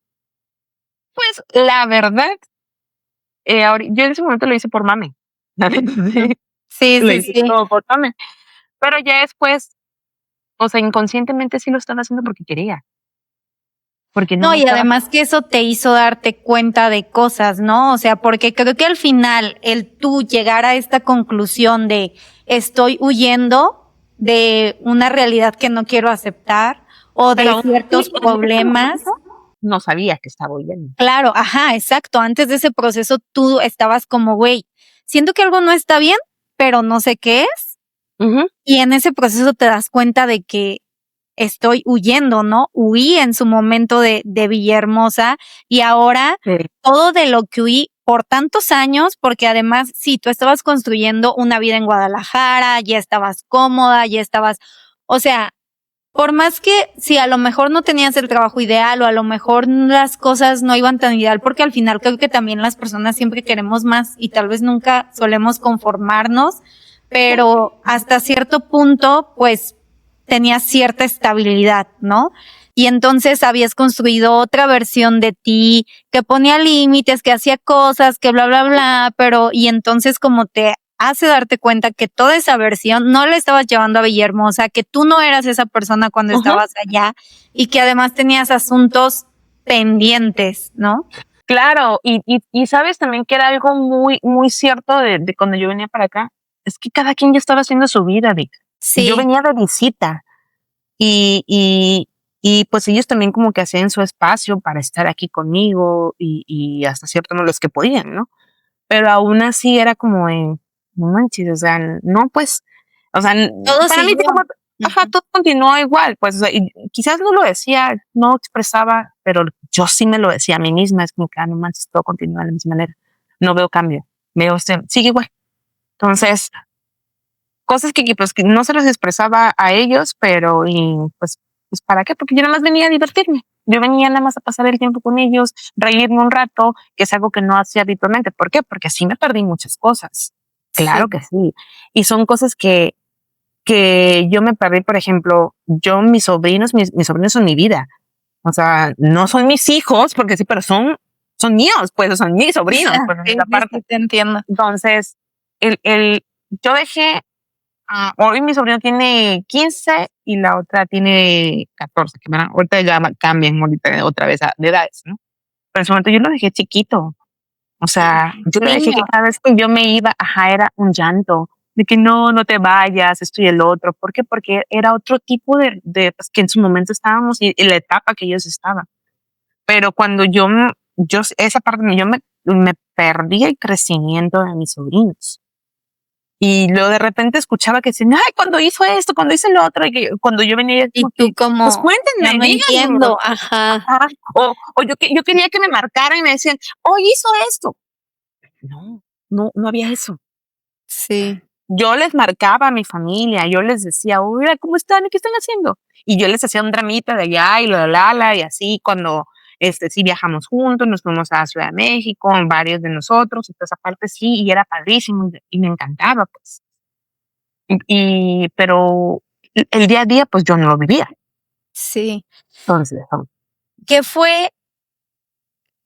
Pues la verdad, yo en ese momento lo hice por mame. La neta, sí, Sí, lo sí, hice sí. todo por mame. Pero ya después, o sea, inconscientemente sí lo estaba haciendo porque quería, porque no No, me y estaba. además que eso te hizo darte cuenta de cosas, ¿no? O sea, porque creo que al final el tú llegar a esta conclusión de estoy huyendo de una realidad que no quiero aceptar o Pero de aún ciertos así, en ese problemas. momento, no sabía que estaba huyendo. Claro, ajá, exacto. Antes de ese proceso tú estabas como, güey, siento que algo no está bien, pero no sé qué es. Ujú. Y en ese proceso te das cuenta de que estoy huyendo, ¿no? Huí en su momento de Villahermosa y ahora Sí. todo de lo que huí por tantos años, porque además, sí, tú estabas construyendo una vida en Guadalajara, ya estabas cómoda, ya estabas, o sea, por más que si a lo mejor no tenías el trabajo ideal o a lo mejor las cosas no iban tan ideal, porque al final creo que también las personas siempre queremos más y tal vez nunca solemos conformarnos, pero hasta cierto punto, pues tenías cierta estabilidad, ¿no? Y entonces habías construido otra versión de ti que ponía límites, que hacía cosas, que bla, bla, bla, pero y entonces como te hace darte cuenta que toda esa versión no la estabas llevando a Villahermosa, que tú no eras esa persona cuando Ujú. estabas allá y que además tenías asuntos pendientes, ¿no? Claro, y sabes también que era algo muy cierto de cuando yo venía para acá, es que cada quien ya estaba haciendo su vida, Vic. Yo Sí, venía de visita y, y, y pues ellos también como que hacían su espacio para estar aquí conmigo y hasta cierto no los que podían, ¿no? Pero aún así era como en, no manches, o sea, no, pues, o sea, todo para mí, siguió. como, ajá, todo continuó igual, pues, o sea, y quizás no lo decía, no expresaba, pero yo sí me lo decía a mí misma, es como que, no manches, todo continúa de la misma manera, no veo cambio, veo, sigue igual. Entonces, cosas pues, que no se los expresaba a ellos, pero, y pues, ¿para qué? Porque yo nada más venía a divertirme. Yo venía nada más a pasar el tiempo con ellos, reírme un rato, que es algo que no hacía habitualmente. ¿Por qué? Porque sí me perdí muchas cosas. Claro Sí. que sí. Y son cosas que yo me perdí, por ejemplo, mis sobrinos son mi vida. O sea, no son mis hijos, porque sí, pero son míos, pues, son mis sobrinos, pues, Sí, esa sí, parte. sí, te entiendo. Entonces, yo dejé. Hoy mi sobrino tiene 15 y la otra tiene 14, que ahorita ya cambian ahorita otra vez de edades, ¿no? Pero en su momento yo lo dejé chiquito. O sea, yo lo dejé que Niño. cada vez que yo me iba, era un llanto de que no te vayas, esto y el otro. ¿Por qué? Porque era otro tipo pues, que en su momento estábamos y la etapa que ellos estaban. Pero cuando esa parte, yo me perdí el crecimiento de mis sobrinos. Y luego de repente escuchaba que decían, ay, cuando hizo esto, cuando hizo lo otro, y que cuando yo venía, Y como tú que, pues como, ya cuéntenme, no díganme. entiendo, ajá. Ajá. O yo quería que me marcaran y me decían, hoy hizo esto. No había eso. Sí. Yo les marcaba a mi familia, yo les decía, oiga, ¿cómo están? ¿Qué están haciendo? Y yo les hacía un dramita de allá y y así cuando sí viajamos juntos, nos fuimos a Ciudad de México, varios de nosotros, y toda esa parte sí, y era padrísimo y me encantaba, pues. Pero el día a día, pues yo no lo vivía. Sí. Entonces, ¿Qué fue,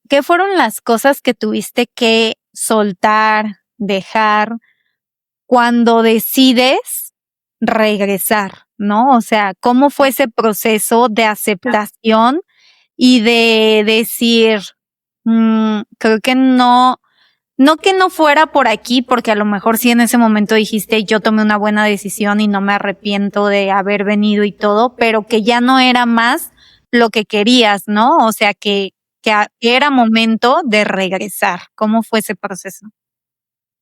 qué fueron las cosas que tuviste que soltar, dejar cuando decides regresar, ¿no? O sea, ¿cómo fue ese proceso de aceptación y de decir, creo que no que no fuera por aquí, porque a lo mejor sí en ese momento dijiste, yo tomé una buena decisión y no me arrepiento de haber venido y todo, pero que ya no era más lo que querías, ¿no? O sea, que era momento de regresar. ¿Cómo fue ese proceso?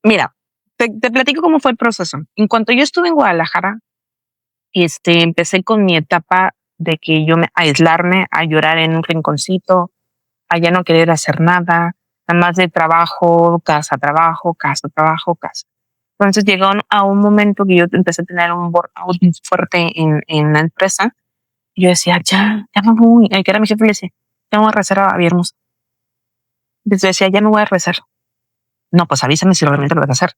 Mira, te platico cómo fue el proceso. En cuanto yo estuve en Guadalajara, empecé con mi etapa de que aislarme, a llorar en un rinconcito, a ya no querer hacer nada, nada más de trabajo, casa. Entonces llegó a un momento que yo empecé a tener un burnout fuerte en la empresa. Y yo decía, ya me voy. El que era mi jefe le decía, ya me voy a rezar a Viernes. Entonces yo decía, ya me voy a rezar. No, pues avísame si realmente lo vas a hacer.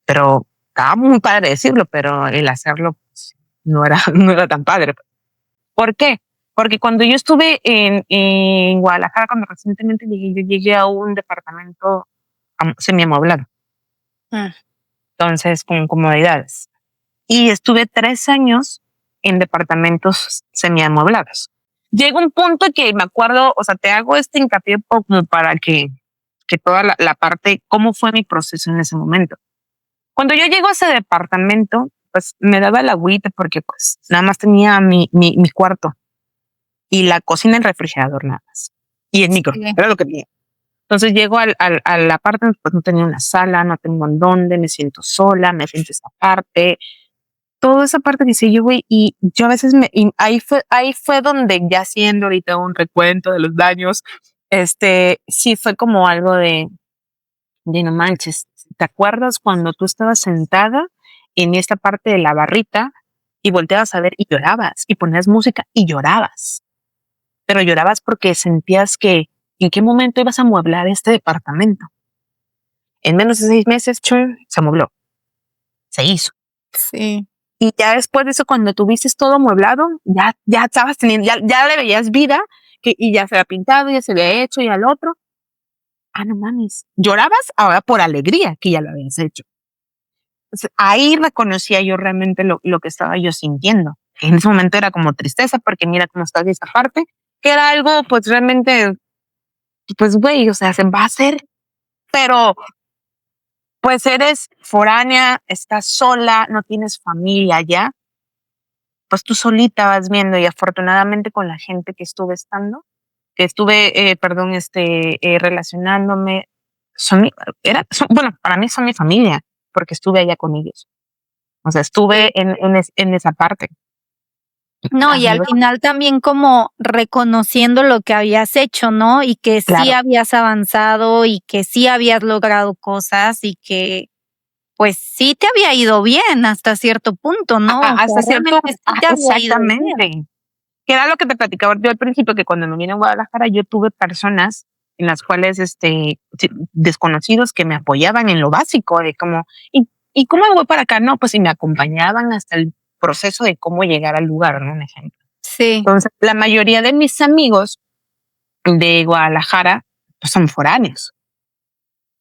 Pero estaba muy padre decirlo, pero el hacerlo pues, no era tan padre. ¿Por qué? Porque cuando yo estuve en Guadalajara, cuando recientemente llegué, yo llegué a un departamento semi-amueblado. Entonces, con comodidades. Y estuve 3 años en departamentos semi-amueblados. Llega un punto que me acuerdo, o sea, te hago este hincapié como para que toda la parte, cómo fue mi proceso en ese momento. Cuando yo llego a ese departamento, pues me daba la agüita porque pues nada más tenía mi cuarto y la cocina y el refrigerador nada más. Y el micro, era lo que tenía. Entonces llego a la parte, pues no tenía una sala, no tengo en dónde, me siento sola, me siento esa parte. Toda esa parte que hice yo, güey, y yo a veces ahí fue donde ya haciendo ahorita un recuento de los daños, sí fue como algo de no manches, ¿te acuerdas cuando tú estabas sentada en esta parte de la barrita y volteabas a ver y llorabas y ponías música y llorabas? Pero llorabas porque sentías que en qué momento ibas a amueblar este departamento. En menos de 6 meses, se amuebló, se hizo. Sí. Y ya después de eso, cuando tuviste todo amueblado, ya estabas teniendo, ya le veías vida, y ya se había pintado, ya se había hecho, y al otro. No mames. Llorabas ahora por alegría que ya lo habías hecho. Entonces, ahí reconocía yo realmente lo que estaba yo sintiendo. En ese momento era como tristeza, porque mira cómo está esa parte, que era algo, pues realmente, pues güey, o sea, se va a hacer, pero pues eres foránea, estás sola, no tienes familia ya, pues tú solita vas viendo y afortunadamente con la gente que estuve relacionándome, bueno, para mí son mi familia, porque estuve allá con ellos. O sea, estuve en esa parte. No, y al final también como reconociendo lo que habías hecho, ¿no? Y que sí Claro. habías avanzado y que sí habías logrado cosas y que pues sí te había ido bien hasta cierto punto, ¿no? Hasta cierto, realmente sí te había ido bien. exactamente. Que era lo que te platicaba yo al principio, que cuando me vine a Guadalajara yo tuve personas en las cuales, desconocidos que me apoyaban en lo básico, de como, ¿y cómo me voy para acá? No, pues y me acompañaban hasta el proceso de cómo llegar al lugar, ¿no? Un ejemplo. Sí. Entonces, la mayoría de mis amigos de Guadalajara, pues son foráneos.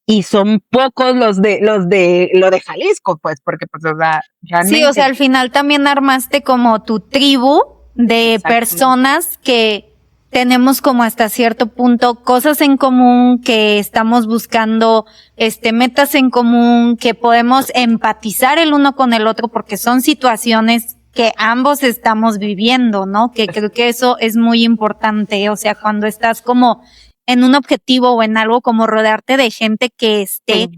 Y son pocos los de Jalisco, pues, porque pues, o sea, Sí, o sea, al final también armaste como tu tribu de personas que tenemos como hasta cierto punto cosas en común, que estamos buscando metas en común, que podemos empatizar el uno con el otro porque son situaciones que ambos estamos viviendo, ¿no? Que creo que eso es muy importante, o sea, cuando estás como en un objetivo o en algo, como rodearte de gente que esté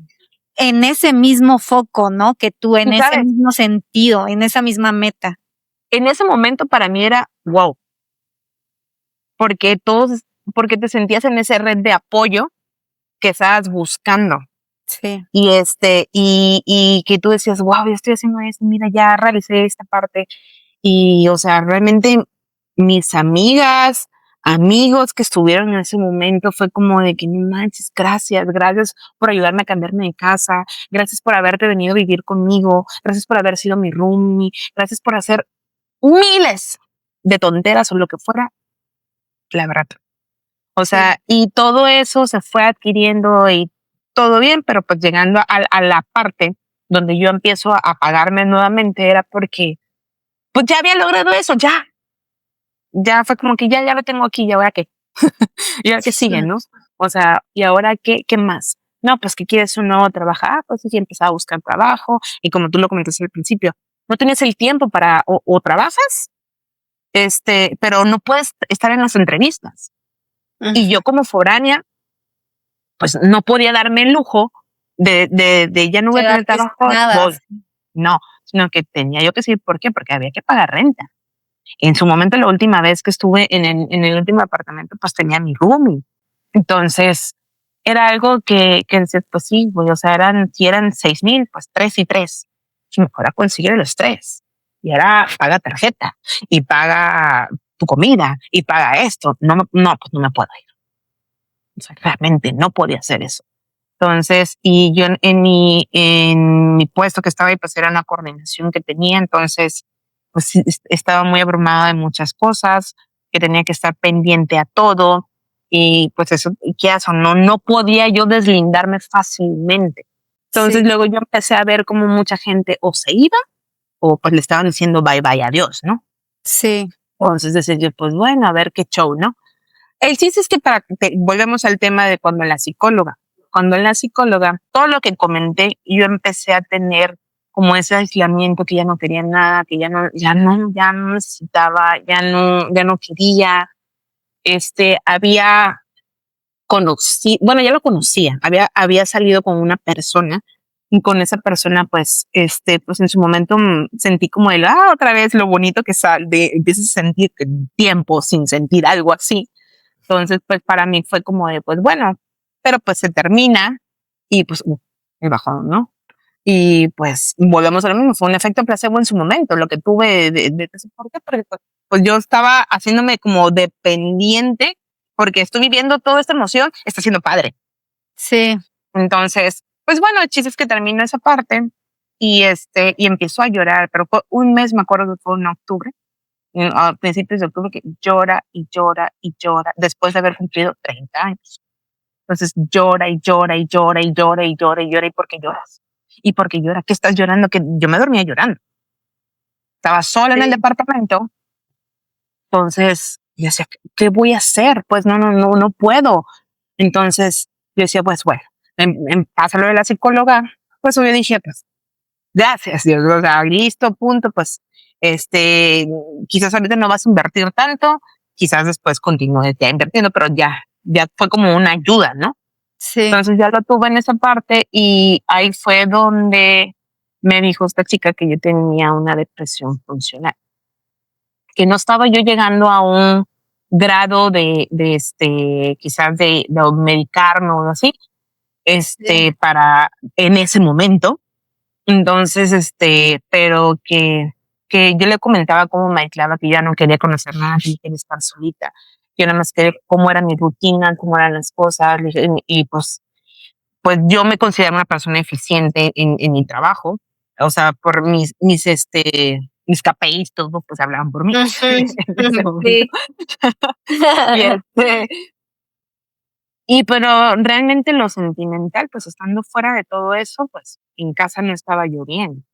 en ese mismo foco, ¿no? Que tú, en ese mismo sentido, en esa misma meta. En ese momento para mí era wow. Porque te sentías en esa red de apoyo que estabas buscando. Sí. Y que tú decías, wow, ya estoy haciendo esto, mira, ya realicé esta parte. Y, o sea, realmente mis amigas, amigos que estuvieron en ese momento fue como de que no manches, gracias por ayudarme a cambiarme de casa, gracias por haberte venido a vivir conmigo, gracias por haber sido mi roomie, gracias por hacer miles de tonteras o lo que fuera, la verdad. O sea, y todo eso se fue adquiriendo y todo bien, pero pues llegando a la parte donde yo empiezo a pagarme nuevamente era porque pues ya había logrado eso, ya. ya fue como que ya lo tengo aquí, ¿y ahora qué? ¿Y ahora qué sigue, no? O sea, ¿y ahora qué más? No, pues que quieres un nuevo trabajo. Pues sí, empezaba a buscar trabajo. Y como tú lo comentaste al principio, no tienes el tiempo para, o trabajas, pero no puedes estar en las entrevistas. Y yo como foránea, pues no podía darme el lujo de ya no voy a tener trabajo. Voy. No, sino que tenía yo que decir, ¿por qué? Porque había que pagar renta. En su momento, la última vez que estuve en el último apartamento, pues tenía mi roomie. Entonces, era algo que decía, pues sí, güey, o sea, si eran 6,000, pues 3 y 3. Mejor a conseguir los 3. Y ahora paga tarjeta y paga tu comida y paga esto. No, pues no me puedo ir. O sea, realmente no podía hacer eso. Entonces, y yo en mi puesto que estaba ahí, pues era una coordinación que tenía. Entonces, pues sí, estaba muy abrumada de muchas cosas, que tenía que estar pendiente a todo. Y pues eso, ¿qué hago? No podía yo deslindarme fácilmente. Entonces, luego yo empecé a ver cómo mucha gente o se iba o pues le estaban diciendo bye bye, adiós, ¿no? Sí. Entonces decía yo, pues bueno, a ver qué show, ¿no? El chiste es que volvemos al tema de cuando en la psicóloga, todo lo que comenté, yo empecé a tener como ese aislamiento, que ya no quería nada, que ya no necesitaba, ya no quería. Había conocido, bueno, ya lo conocía, había salido con una persona y con esa persona, pues en su momento sentí como otra vez lo bonito que empiezas a sentir tiempo sin sentir algo así. Entonces, pues para mí fue como de, pues bueno, pero pues se termina y pues el bajón, ¿no? Y pues volvemos a lo mismo, fue un efecto placebo en su momento, lo que tuve ¿por qué? Porque pues yo estaba haciéndome como dependiente porque estoy viviendo toda esta emoción, está siendo padre. Sí. Entonces, pues bueno, el chiste es que termino esa parte y y empiezo a llorar, pero fue un mes, me acuerdo que fue en octubre, a principios de octubre, que llora y llora y llora después de haber cumplido 30 años. Entonces llora y llora y llora y llora y llora y llora. ¿Y por qué lloras? ¿Y por qué llora? ¿Qué estás llorando? Que yo me dormía llorando. Estaba sola en el departamento. Entonces yo decía, ¿qué voy a hacer? Pues no puedo. Entonces yo decía, pues bueno, pásalo de la psicóloga. Pues yo dije, pues gracias, Dios. O sea, listo, punto. Pues quizás ahorita no vas a invertir tanto, quizás después continúes ya invirtiendo, pero ya fue como una ayuda, ¿no? Sí. Entonces ya lo tuve en esa parte y ahí fue donde me dijo esta chica que yo tenía una depresión funcional, que no estaba yo llegando a un grado de quizás de medicarme o así, para en ese momento. Entonces, pero que yo le comentaba cómo me aislaba, que ya no quería conocer nada, que quería estar solita, que nada más quería cómo era mi rutina, cómo eran las cosas, y pues yo me considero una persona eficiente en mi trabajo, o sea, por mis KPIs, todos pues hablaban por mí. En ese momento. Y, pero realmente lo sentimental, pues estando fuera de todo eso, pues en casa no estaba yo bien.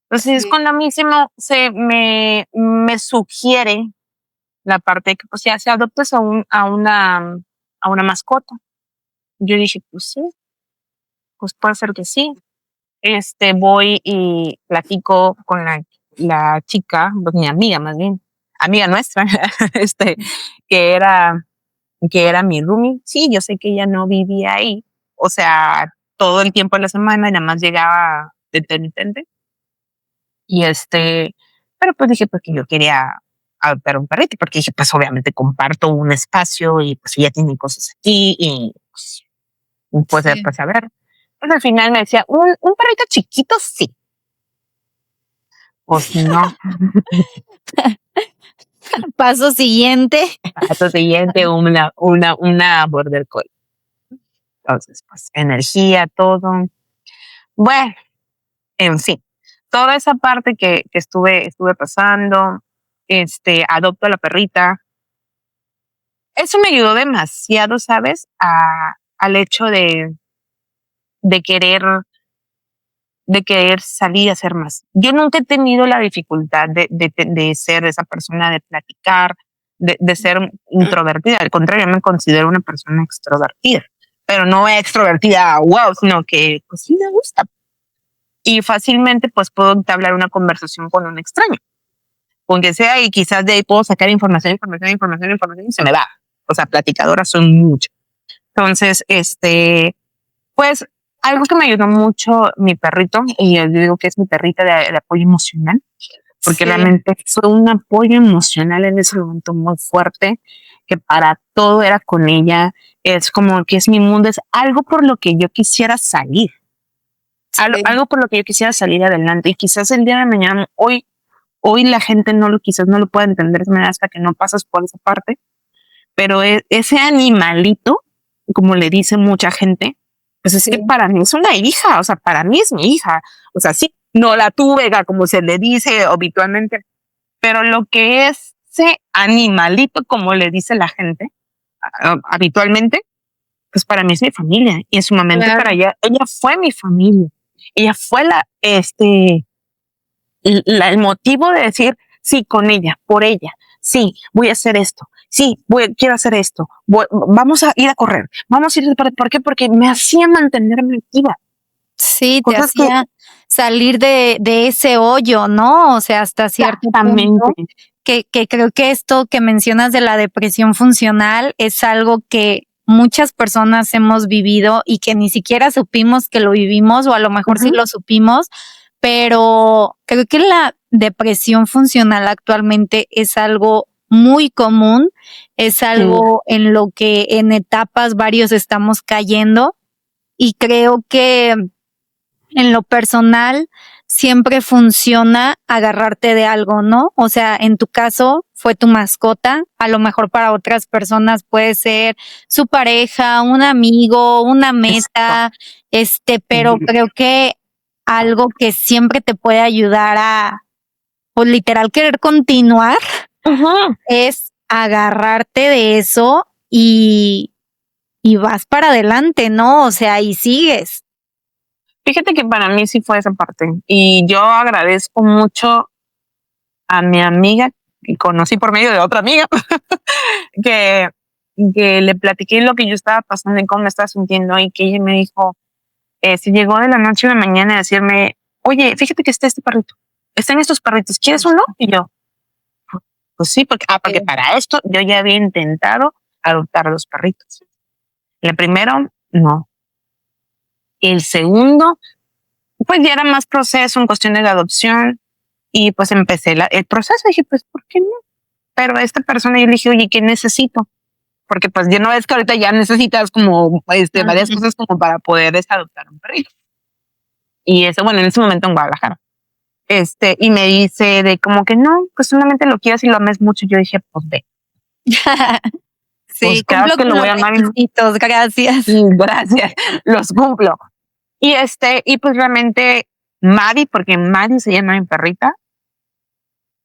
Entonces es cuando a mí me sugiere la parte de que pues ya se adoptes a una mascota. Yo dije, pues sí, pues puede ser que sí. Voy y platico con la chica, pues mi amiga más bien, amiga nuestra, que era, que era mi roomie. Sí, yo sé que ella no vivía ahí, o sea, todo el tiempo de la semana y nada más llegaba de intermitente. Y pero pues dije, porque yo quería adoptar un perrito, porque dije, pues obviamente comparto un espacio y pues ella tiene cosas aquí y pues a ver. Pues al final me decía, un perrito chiquito, sí. Pues no. Paso siguiente. Paso siguiente, una border collie. Entonces, pues energía, todo. Bueno, en fin, toda esa parte que estuve pasando, adopto a la perrita. Eso me ayudó demasiado, ¿sabes? Al hecho de querer, de querer salir a hacer más. Yo nunca he tenido la dificultad de ser esa persona de platicar, de ser introvertida. Al contrario, me considero una persona extrovertida, pero no extrovertida, wow, sino que pues sí me gusta. Y fácilmente pues puedo entablar una conversación con un extraño, aunque sea, y quizás de ahí puedo sacar información y se me va. O sea, platicadoras son mucho. Entonces, pues algo que me ayudó mucho mi perrito, y yo digo que es mi perrita de apoyo emocional, porque realmente fue un apoyo emocional en ese momento muy fuerte, que para todo era con ella, es como que es mi mundo, es algo por lo que yo quisiera salir, algo por lo que yo quisiera salir adelante, y quizás el día de mañana, hoy la gente quizás no lo pueda entender de manera hasta que no pasas por esa parte, pero ese animalito, como le dice mucha gente, pues es que para mí es una hija, o sea, para mí es mi hija, o sea, sí, no la tuve, como se le dice habitualmente, pero lo que es ese animalito, como le dice la gente habitualmente, pues para mí es mi familia, y en su momento para ella fue mi familia, ella fue el motivo de decir, sí, con ella, por ella, sí, voy a hacer esto, sí, quiero hacer esto, vamos a ir a correr, vamos a ir, ¿por qué? Porque me hacía mantenerme activa. Sí, te hacía salir de ese hoyo, ¿no? O sea, hasta cierto punto, que creo que esto que mencionas de la depresión funcional es algo que muchas personas hemos vivido y que ni siquiera supimos que lo vivimos, o a lo mejor sí lo supimos, pero creo que la depresión funcional actualmente es algo muy común, es algo en lo que en etapas varios estamos cayendo, y creo que en lo personal siempre funciona agarrarte de algo, ¿no? O sea, en tu caso fue tu mascota, a lo mejor para otras personas puede ser su pareja, un amigo, una meta, pero creo que algo que siempre te puede ayudar a, pues literal, querer continuar es agarrarte de eso y vas para adelante, ¿no? O sea, y sigues. Fíjate que para mí sí fue esa parte, y yo agradezco mucho a mi amiga que conocí por medio de otra amiga que le platiqué lo que yo estaba pasando y cómo me estaba sintiendo, y que ella me dijo, se llegó de la noche a la mañana a decirme, oye, fíjate que está este perrito, están estos perritos, ¿quieres uno? Y yo, pues sí, porque para esto yo ya había intentado adoptar 2 perritos. El primero, no. El segundo, pues ya era más proceso en cuestiones de adopción, y pues empecé el proceso. Dije, pues, ¿por qué no? Pero esta persona, yo le dije, oye, ¿qué necesito? Porque pues ya no es que ahorita ya necesitas como varias cosas como para poder adoptar un perrito. Y eso, bueno, en ese momento en Guadalajara. Y me dice de como que no, pues solamente lo quieras y lo ames mucho. Yo dije, pues ve. Sí, pues claro que lo voy a amar. Gracias. Gracias, los cumplo. Y pues realmente Maddie, porque Maddie se llama mi perrita,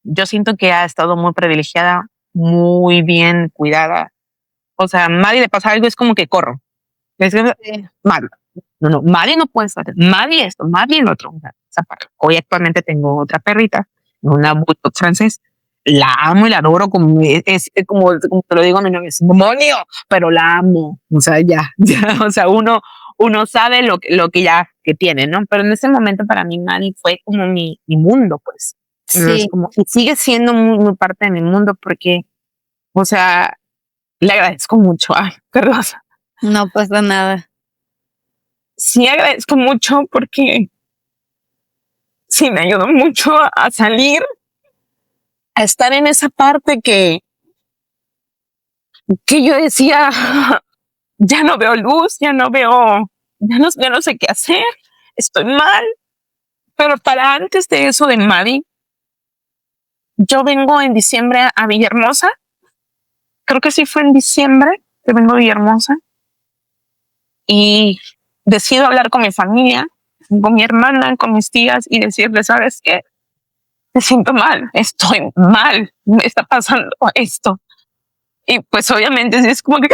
yo siento que ha estado muy privilegiada, muy bien cuidada. O sea, Maddie le pasa algo, es como que corro. Maddie. No, Maddie no puede estar. Maddie esto, Maddie el otro. Hoy actualmente tengo otra perrita, una bulldog francés. La amo y la adoro, como como te lo digo a mi novia, es demonio, pero la amo. O sea, ya, o sea, uno sabe lo que ya que tiene, ¿no? Pero en ese momento para mí Maddie fue como mi mundo, pues. Sí. Y sigue siendo muy, muy parte de mi mundo, porque, o sea, le agradezco mucho. Ay, qué rosa. No pasa nada. Sí, agradezco mucho porque sí me ayudó mucho a salir, a estar en esa parte que yo decía, ya no veo luz, ya no sé qué hacer, estoy mal. Pero para antes de eso de Maddie, yo vengo en diciembre a Villahermosa. Creo que sí fue en diciembre que vengo a Villahermosa. Y decido hablar con mi familia, con mi hermana, con mis tías, y decirles, ¿sabes qué? Me siento mal, estoy mal, me está pasando esto. Y pues obviamente es como que,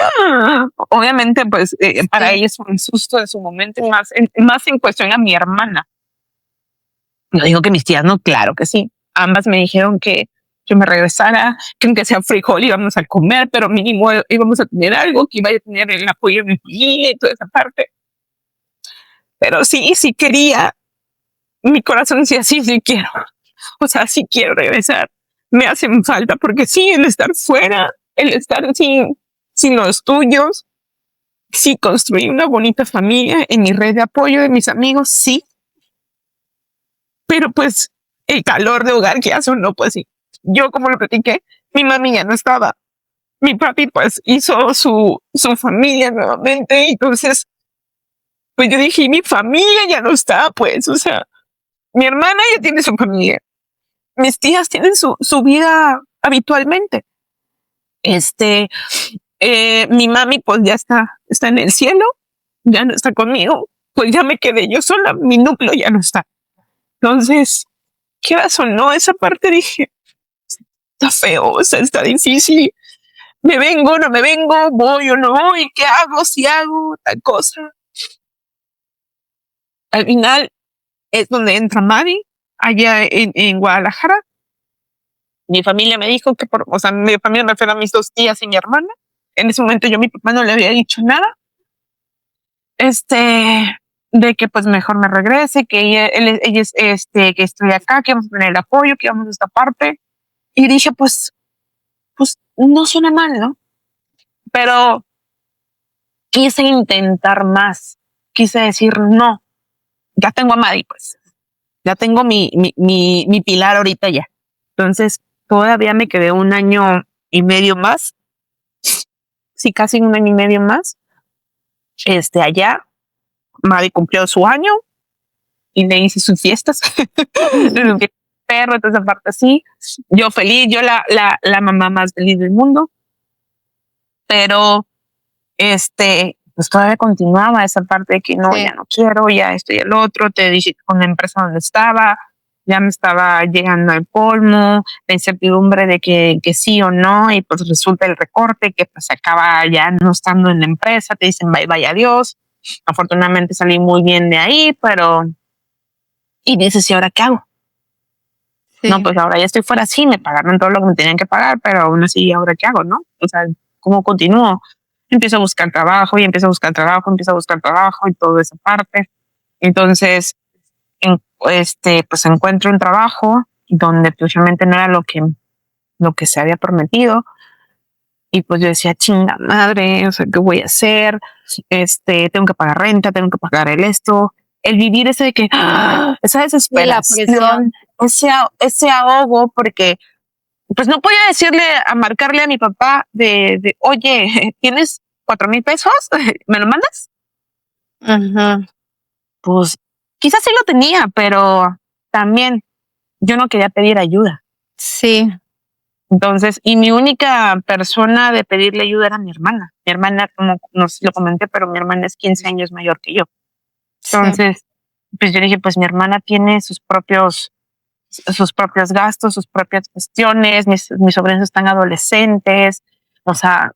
obviamente pues para ellos fue un susto en su momento, más en cuestión a mi hermana. No digo que mis tías no, claro que sí. Ambas me dijeron que yo me regresara, que aunque sea frijol íbamos a comer, pero mínimo íbamos a tener algo, que iba a tener el apoyo de mi familia y toda esa parte. Pero sí quería, mi corazón decía, sí quiero. O sea, sí quiero regresar. Me hacen falta porque sí, el estar fuera, el estar sin los tuyos, sí construí una bonita familia en mi red de apoyo de mis amigos, sí. Pero pues el calor de hogar que hace uno, pues sí. Yo, como lo platiqué, mi mami ya no estaba. Mi papi pues hizo su familia nuevamente. Entonces, pues yo dije, mi familia ya no está, pues, o sea, mi hermana ya tiene su familia. Mis tías tienen su vida habitualmente. Mi mami pues ya está en el cielo, ya no está conmigo, pues ya me quedé yo sola, mi núcleo ya no está. Entonces, quieras o no, esa parte dije, está feo, o sea, está difícil. Me vengo, no me vengo, voy o no voy, ¿qué hago? Si hago tal cosa. Al final es donde entra Madi, allá en Guadalajara. Mi familia me dijo que, o sea, mi familia me refiero a mis 2 tías y mi hermana. En ese momento yo a mi papá no le había dicho nada. De que pues mejor me regrese, que ella que estoy acá, que vamos a tener el apoyo, que vamos a esta parte. Y dije, pues no suena mal, ¿no? Pero quise intentar más. Quise decir, no, ya tengo a Madi, pues. Ya tengo mi pilar ahorita ya. Entonces, todavía me quedé 1 año y medio más. Sí, casi 1 año y medio más. Allá. Madi cumplió su año y le hice sus fiestas. Perro, entonces aparte así. Yo feliz, yo la mamá más feliz del mundo. Pero pues todavía continuaba esa parte de que no, ya no quiero, ya esto y el otro. Te dije con la empresa donde estaba, ya me estaba llegando al colmo, la incertidumbre de que sí o no, y pues resulta el recorte que pues acaba ya no estando en la empresa, te dicen bye, adiós. Afortunadamente salí muy bien de ahí, pero y dices, ¿y ahora qué hago? Sí. No, pues ahora ya estoy fuera, sí, me pagaron todo lo que me tenían que pagar, pero aún así, ¿ahora qué hago, no? O sea, ¿cómo continúo? Empiezo a buscar trabajo y empiezo a buscar trabajo y toda esa parte. Entonces, pues encuentro un trabajo donde pues realmente no era lo que se había prometido. Y pues yo decía, chinga madre, o sea, ¿qué voy a hacer? Tengo que pagar renta, tengo que pagar el vivir ese de que, esa desesperación, ese ahogo, porque pues no podía decirle, a marcarle a mi papá oye, ¿tienes 4,000 pesos? ¿Me lo mandas? Uh-huh. Pues quizás sí lo tenía, pero también yo no quería pedir ayuda. Sí. Entonces, y mi única persona de pedirle ayuda era mi hermana. Mi hermana, como no sé si lo comenté, pero mi hermana es 15 años mayor que yo. Entonces, pues yo dije, pues mi hermana tiene sus propios gastos, sus propias cuestiones, mis sobrinos están adolescentes, o sea,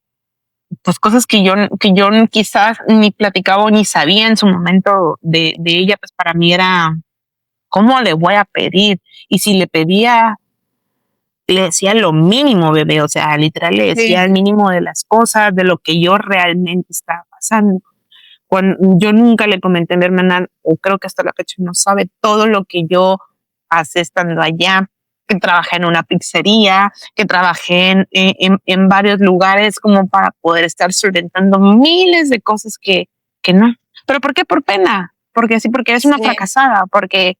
pues cosas que yo quizás ni platicaba ni sabía en su momento de ella, pues para mí era, ¿cómo le voy a pedir? Y si le pedía, le decía lo mínimo, bebé, o sea, literal le decía el mínimo de las cosas, de lo que yo realmente estaba pasando. Cuando yo nunca le comenté a mi hermana, o creo que hasta la fecha no sabe todo lo que yo pasé estando allá, que trabajé en una pizzería, que trabajé en varios lugares como para poder estar solventando miles de cosas que no. ¿Pero por qué? Por pena. Porque sí, porque eres una fracasada, porque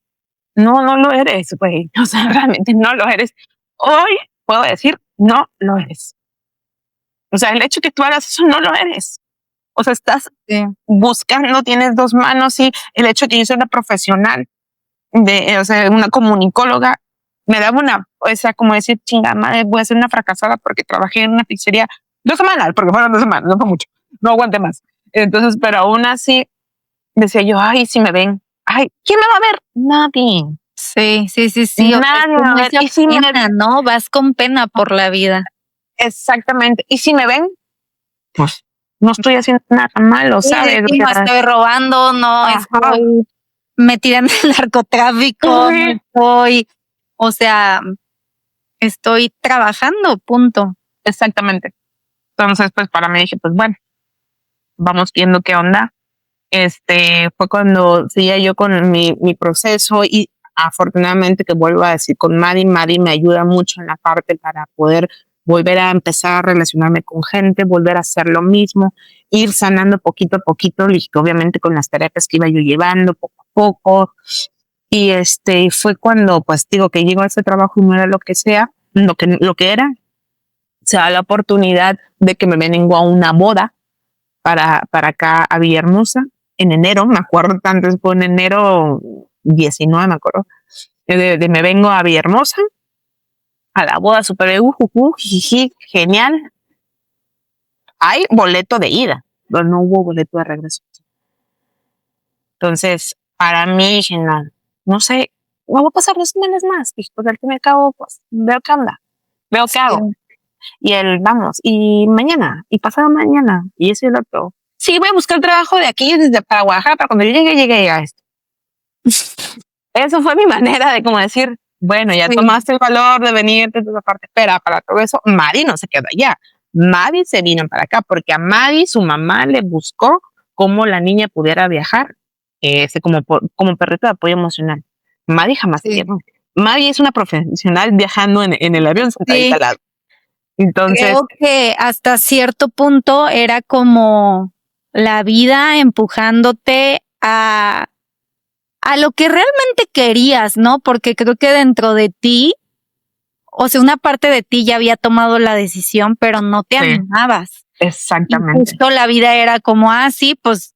no lo eres, güey. O sea, realmente no lo eres. Hoy puedo decir, no lo eres. O sea, el hecho que tú hagas eso, no lo eres. O sea, estás buscando, tienes 2 manos y el hecho de que yo soy una profesional, o sea, una comunicóloga, me daba o sea, como decir, chinga madre, voy a ser una fracasada porque trabajé en una pizzería 2 semanas, porque fueron 2 semanas, no fue mucho, no aguanté más. Entonces, pero aún así, decía yo, ay, si me ven, ay, ¿quién me va a ver? Nadie. Sí. Nadie. Y si pena, ¿no? Vas con pena por la vida. Exactamente. Y si me ven, pues no estoy haciendo nada malo, ¿sabes? No estoy robando, no estoy metida en el narcotráfico, no estoy, o sea, estoy trabajando, punto. Exactamente. Entonces, pues para mí dije, pues bueno, vamos viendo qué onda. Fue cuando seguía yo con mi proceso y afortunadamente que vuelvo a decir con Maddie me ayuda mucho en la parte para poder volver a empezar a relacionarme con gente, volver a hacer lo mismo, ir sanando poquito a poquito, y obviamente con las terapias que iba yo llevando poco a poco. Y fue cuando, pues digo, que llegó a ese trabajo y no era lo que sea, lo que era, se da la oportunidad de que me vengo a una boda para acá a Villahermosa en enero, me acuerdo tanto, fue en enero 19, me acuerdo, me vengo a Villahermosa, a la boda super jiji, genial. Hay boleto de ida, pero no hubo boleto de regreso. Entonces, para mí, dije, no sé, me voy a pasar 2 semanas más. Dije, pues al fin y al cabo, pues veo qué onda, veo qué hago. Y vamos, y mañana, y pasado mañana, y eso y lo otro. Sí, voy a buscar trabajo de aquí, desde para Guadalajara, para cuando yo llegue a esto. Eso fue mi manera de como decir, bueno, ya tomaste el valor de venirte de esa parte, espera, para todo eso, Maddie no se quedó allá. Maddie se vino para acá, porque a Maddie su mamá le buscó cómo la niña pudiera viajar, como perrito de apoyo emocional. Maddie jamás se quedó. Maddie es una profesional viajando en el avión sentadita al lado. Entonces, creo que hasta cierto punto era como la vida empujándote a lo que realmente querías, ¿no? Porque creo que dentro de ti, o sea, una parte de ti ya había tomado la decisión, pero no te animabas. Exactamente. Y justo la vida era como, sí, pues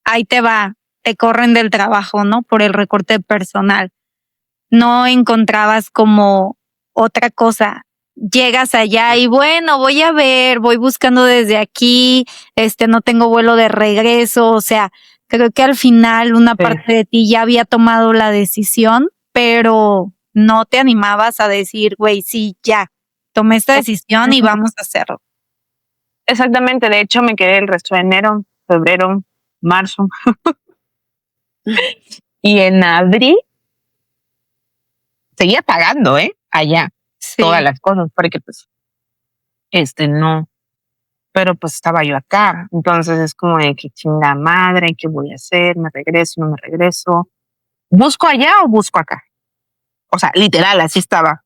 ahí te va, te corren del trabajo, ¿no? Por el recorte personal. No encontrabas como otra cosa. Llegas allá y bueno, voy a ver, voy buscando desde aquí, no tengo vuelo de regreso, o sea, creo que al final una parte de ti ya había tomado la decisión, pero no te animabas a decir, güey, sí, ya, tomé esta decisión y vamos a hacerlo. Exactamente, de hecho me quedé el resto de enero, febrero, marzo. Y en abril seguía pagando, allá, todas las cosas, porque pues, no, pero pues estaba yo acá, entonces es como de que chinga madre, ¿qué voy a hacer? ¿Me regreso, no me regreso? ¿Busco allá o busco acá? O sea, literal, así estaba.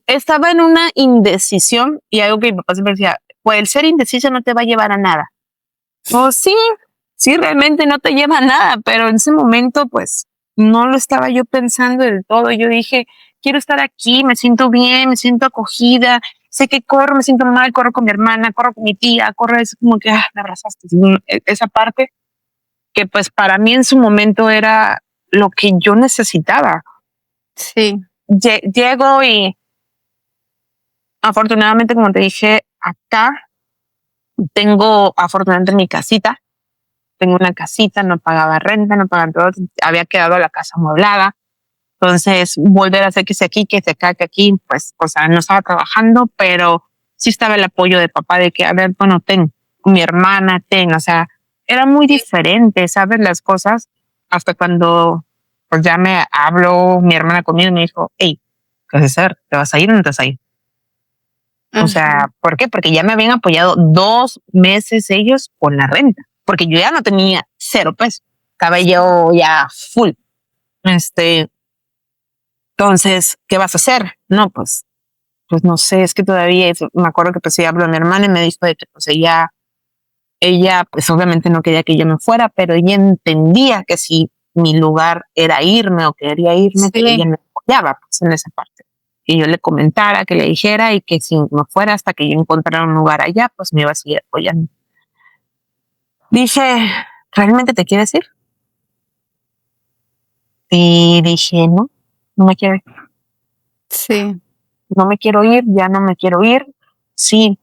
Estaba en una indecisión y algo que mi papá siempre decía, pues el ser indeciso no te va a llevar a nada. Pues sí, realmente no te lleva a nada, pero en ese momento pues no lo estaba yo pensando del todo. Yo dije, quiero estar aquí, me siento bien, me siento acogida, sé que corro, me siento mal, corro con mi hermana, corro con mi tía, corro, es como que me abrazaste. Esa parte que pues para mí en su momento era lo que yo necesitaba. Sí. Llego y afortunadamente, como te dije, acá tengo afortunadamente mi casita. Tengo una casita, no pagaba renta, no pagaba todo, había quedado la casa amueblada. Entonces, volver a hacer que sea aquí, que se acá, que aquí, pues, o sea, no estaba trabajando, pero sí estaba el apoyo de papá de que, a ver, bueno, mi hermana, o sea, era muy diferente, ¿sabes? Las cosas, hasta cuando, pues, ya me habló mi hermana conmigo y me dijo, hey, ¿qué vas a hacer? ¿Te vas a ir o no te vas a ir? O sea, ¿por qué? Porque ya me habían apoyado 2 meses ellos con la renta, porque yo ya no tenía 0 pesos, estaba yo ya full. Entonces, ¿qué vas a hacer? No, pues no sé, es que todavía, me acuerdo que pues ella habló a mi hermana y me dijo de que pues ella pues obviamente no quería que yo me fuera, pero ella entendía que si mi lugar era irme o quería irme, que ella me apoyaba pues en esa parte. Que yo le comentara, que le dijera y que si me fuera hasta que yo encontrara un lugar allá, pues me iba a seguir apoyando. Dije, ¿realmente te quieres ir? Y dije, no me quiero ir. Sí. No me quiero ir, ya no me quiero ir. Sí,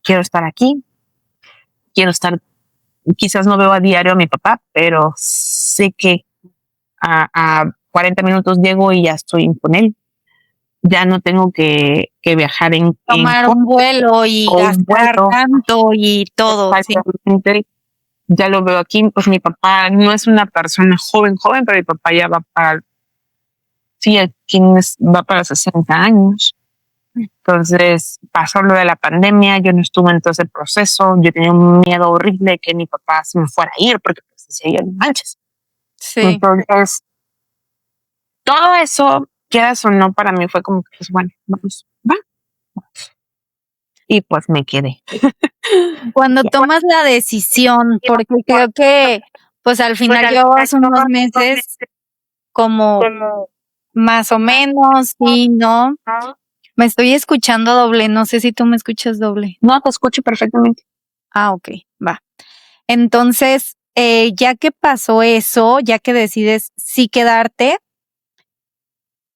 quiero estar aquí. Quiero estar, quizás no veo a diario a mi papá, pero sé que a 40 minutos llego y ya estoy con él. Ya no tengo que viajar tomar un vuelo y gastar tanto y todo. Exactamente. Sí. Ya lo veo aquí, pues mi papá no es una persona joven, pero mi papá ya va para sí, va para 60 años. Entonces pasó lo de la pandemia, yo no estuve en todo ese proceso, yo tenía un miedo horrible de que mi papá se me fuera a ir, porque pues decía yo, no manches. Sí. Entonces, todo eso, quieras o no, para mí fue como que, pues bueno, vamos, va. Y pues me quedé. Cuando tomas la decisión, porque creo que pues al final llevabas unos meses como más o menos, sí, ¿no? Me estoy escuchando doble, no sé si tú me escuchas doble. No, te escucho perfectamente. Ah, ok, va. Entonces, ya que pasó eso, ya que decides sí quedarte,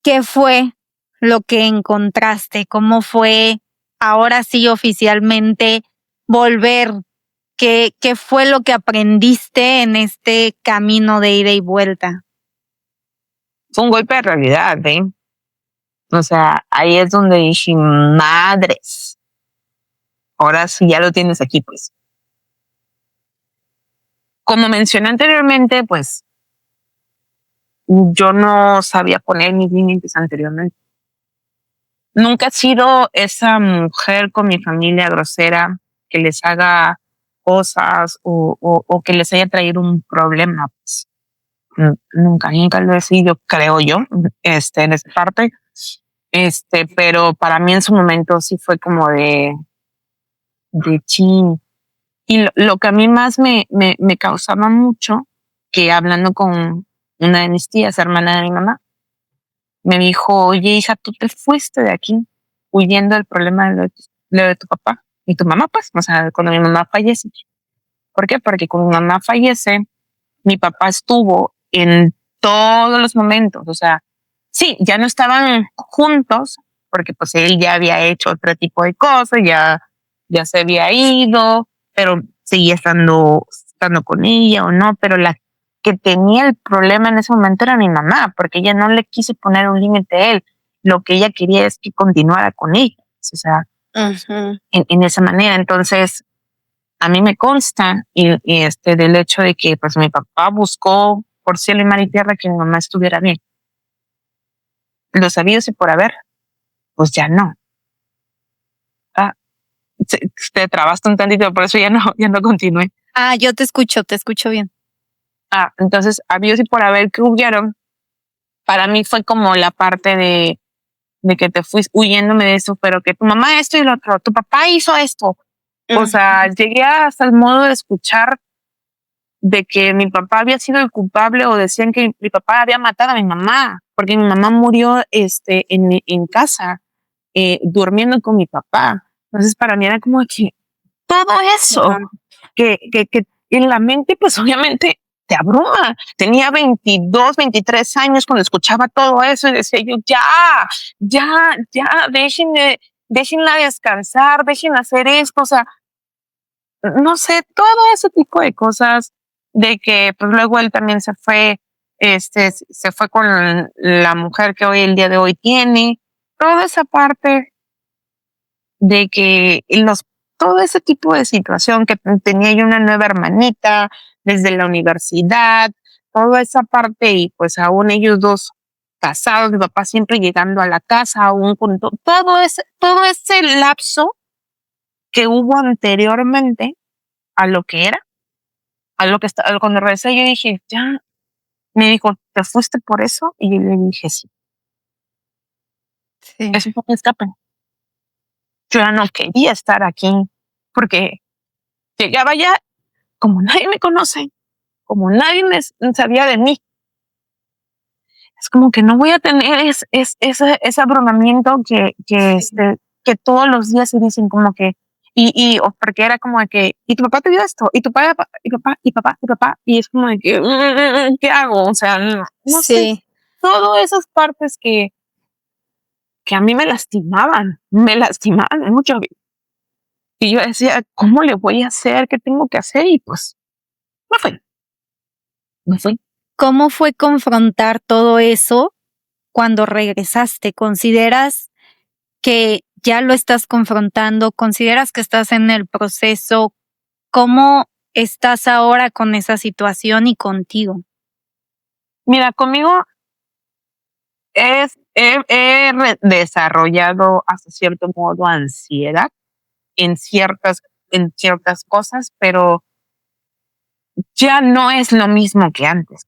¿qué fue lo que encontraste? ¿Cómo fue ahora sí oficialmente volver? ¿Qué fue lo que aprendiste en este camino de ida y vuelta? Fue un golpe de realidad, ¿eh? O sea, ahí es donde dije, madres, ahora sí ya lo tienes aquí, pues. Como mencioné anteriormente, pues yo no sabía poner mis límites anteriormente. Nunca he sido esa mujer con mi familia grosera que les haga cosas o que les haya traído un problema. Pues. Nunca lo he sido, creo yo, en esa parte. Pero para mí en su momento sí fue como de chin. Y lo que a mí más me causaba mucho, que hablando con una de mis tías, hermana de mi mamá, me dijo, oye, hija, tú te fuiste de aquí huyendo del problema de lo de tu papá y tu mamá, pues, o sea, cuando mi mamá fallece. ¿Por qué? Porque cuando mi mamá fallece, mi papá estuvo en todos los momentos, o sea, sí, ya no estaban juntos, porque pues él ya había hecho otro tipo de cosas, ya se había ido, pero seguía estando con ella o no, pero la que tenía el problema en ese momento era mi mamá, porque ella no le quiso poner un límite a él. Lo que ella quería es que continuara con ella, o sea, en esa manera. Entonces, a mí me consta del hecho de que pues mi papá buscó por cielo y mar y tierra que mi mamá estuviera bien. Los sabidos y por haber, pues ya no. Ah, te trabaste un tantito, por eso ya no continué. Ah, yo te escucho bien. Entonces, habidos y por haber que hubieron, para mí fue como la parte de que te fuiste huyéndome de eso, pero que tu mamá esto y lo otro, tu papá hizo esto. O sea, llegué hasta el modo de escuchar de que mi papá había sido el culpable o decían que mi papá había matado a mi mamá, porque mi mamá murió en casa, durmiendo con mi papá. Entonces, para mí era como que todo eso que en la mente, pues obviamente te abruma. Tenía 22, 23 años cuando escuchaba todo eso y decía yo, ya, déjenla descansar, déjenla hacer esto, o sea, no sé, todo ese tipo de cosas de que pues luego él también se fue con la mujer que hoy el día de hoy tiene, toda esa parte de que todo ese tipo de situación que tenía yo una nueva hermanita desde la universidad, toda esa parte y pues aún ellos dos casados, mi papá siempre llegando a la casa, aún con todo ese lapso que hubo anteriormente a lo que era, a lo que estaba, cuando regresé yo dije, ya, me dijo, ¿te fuiste por eso? Y yo le dije, sí, Sí. eso fue mi escape. Yo ya no quería estar aquí porque llegaba ya, como nadie me conoce, como nadie sabía de mí, es como que no voy a tener ese abrumamiento que todos los días se dicen como que, porque era como de que, y tu papá te dio esto, y tu papá, y es como de que, ¿qué hago? O sea, no sé, Sí. todas esas partes que a mí me lastimaban mucho. Y yo decía, ¿cómo le voy a hacer? ¿Qué tengo que hacer? Y pues, me fui. ¿Cómo fue confrontar todo eso cuando regresaste? ¿Consideras que ya lo estás confrontando? ¿Consideras que estás en el proceso? ¿Cómo estás ahora con esa situación y contigo? Mira, conmigo desarrollado hasta cierto modo ansiedad en ciertas cosas, pero ya no es lo mismo que antes.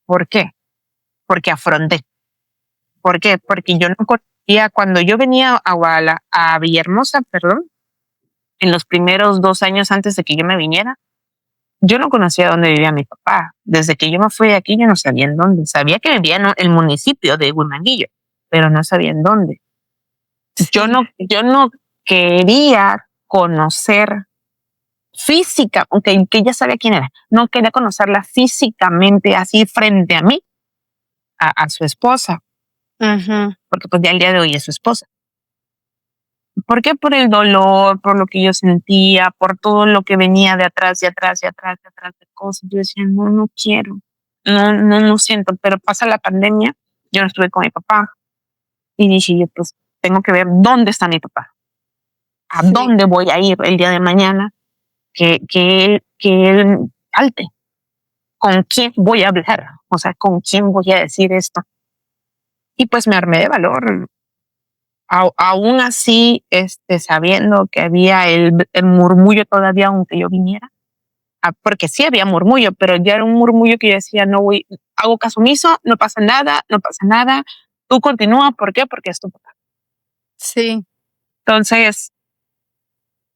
¿Por qué? Porque afronté. ¿Por qué? Porque yo no conocía, cuando yo venía a Villahermosa, perdón, en los primeros 2 años antes de que yo me viniera, yo no conocía dónde vivía mi papá. Desde que yo me fui de aquí, yo no sabía en dónde. Sabía que vivía en el municipio de Huimanguillo, pero no sabía en dónde. Yo no quería conocer física, aunque ya sabía quién era, no quería conocerla físicamente así frente a mí, a su esposa, Ujú. porque pues ya el día de hoy es su esposa. ¿Por qué? Por el dolor, por lo que yo sentía, por todo lo que venía de atrás y atrás y atrás y atrás de cosas. Yo decía, no, no quiero, no siento, pero pasa la pandemia, yo no estuve con mi papá y dije, yo pues tengo que ver dónde está mi papá, a Sí. dónde voy a ir el día de mañana, que él falte, con quién voy a hablar, o sea, con quién voy a decir esto. Y pues me armé de valor. Aún así, sabiendo que había el murmullo todavía, aunque yo viniera, porque sí había murmullo, pero ya era un murmullo que yo decía, no voy, hago caso omiso, no pasa nada, no pasa nada, tú continúa, ¿por qué? Porque es tu papá. Sí. Entonces,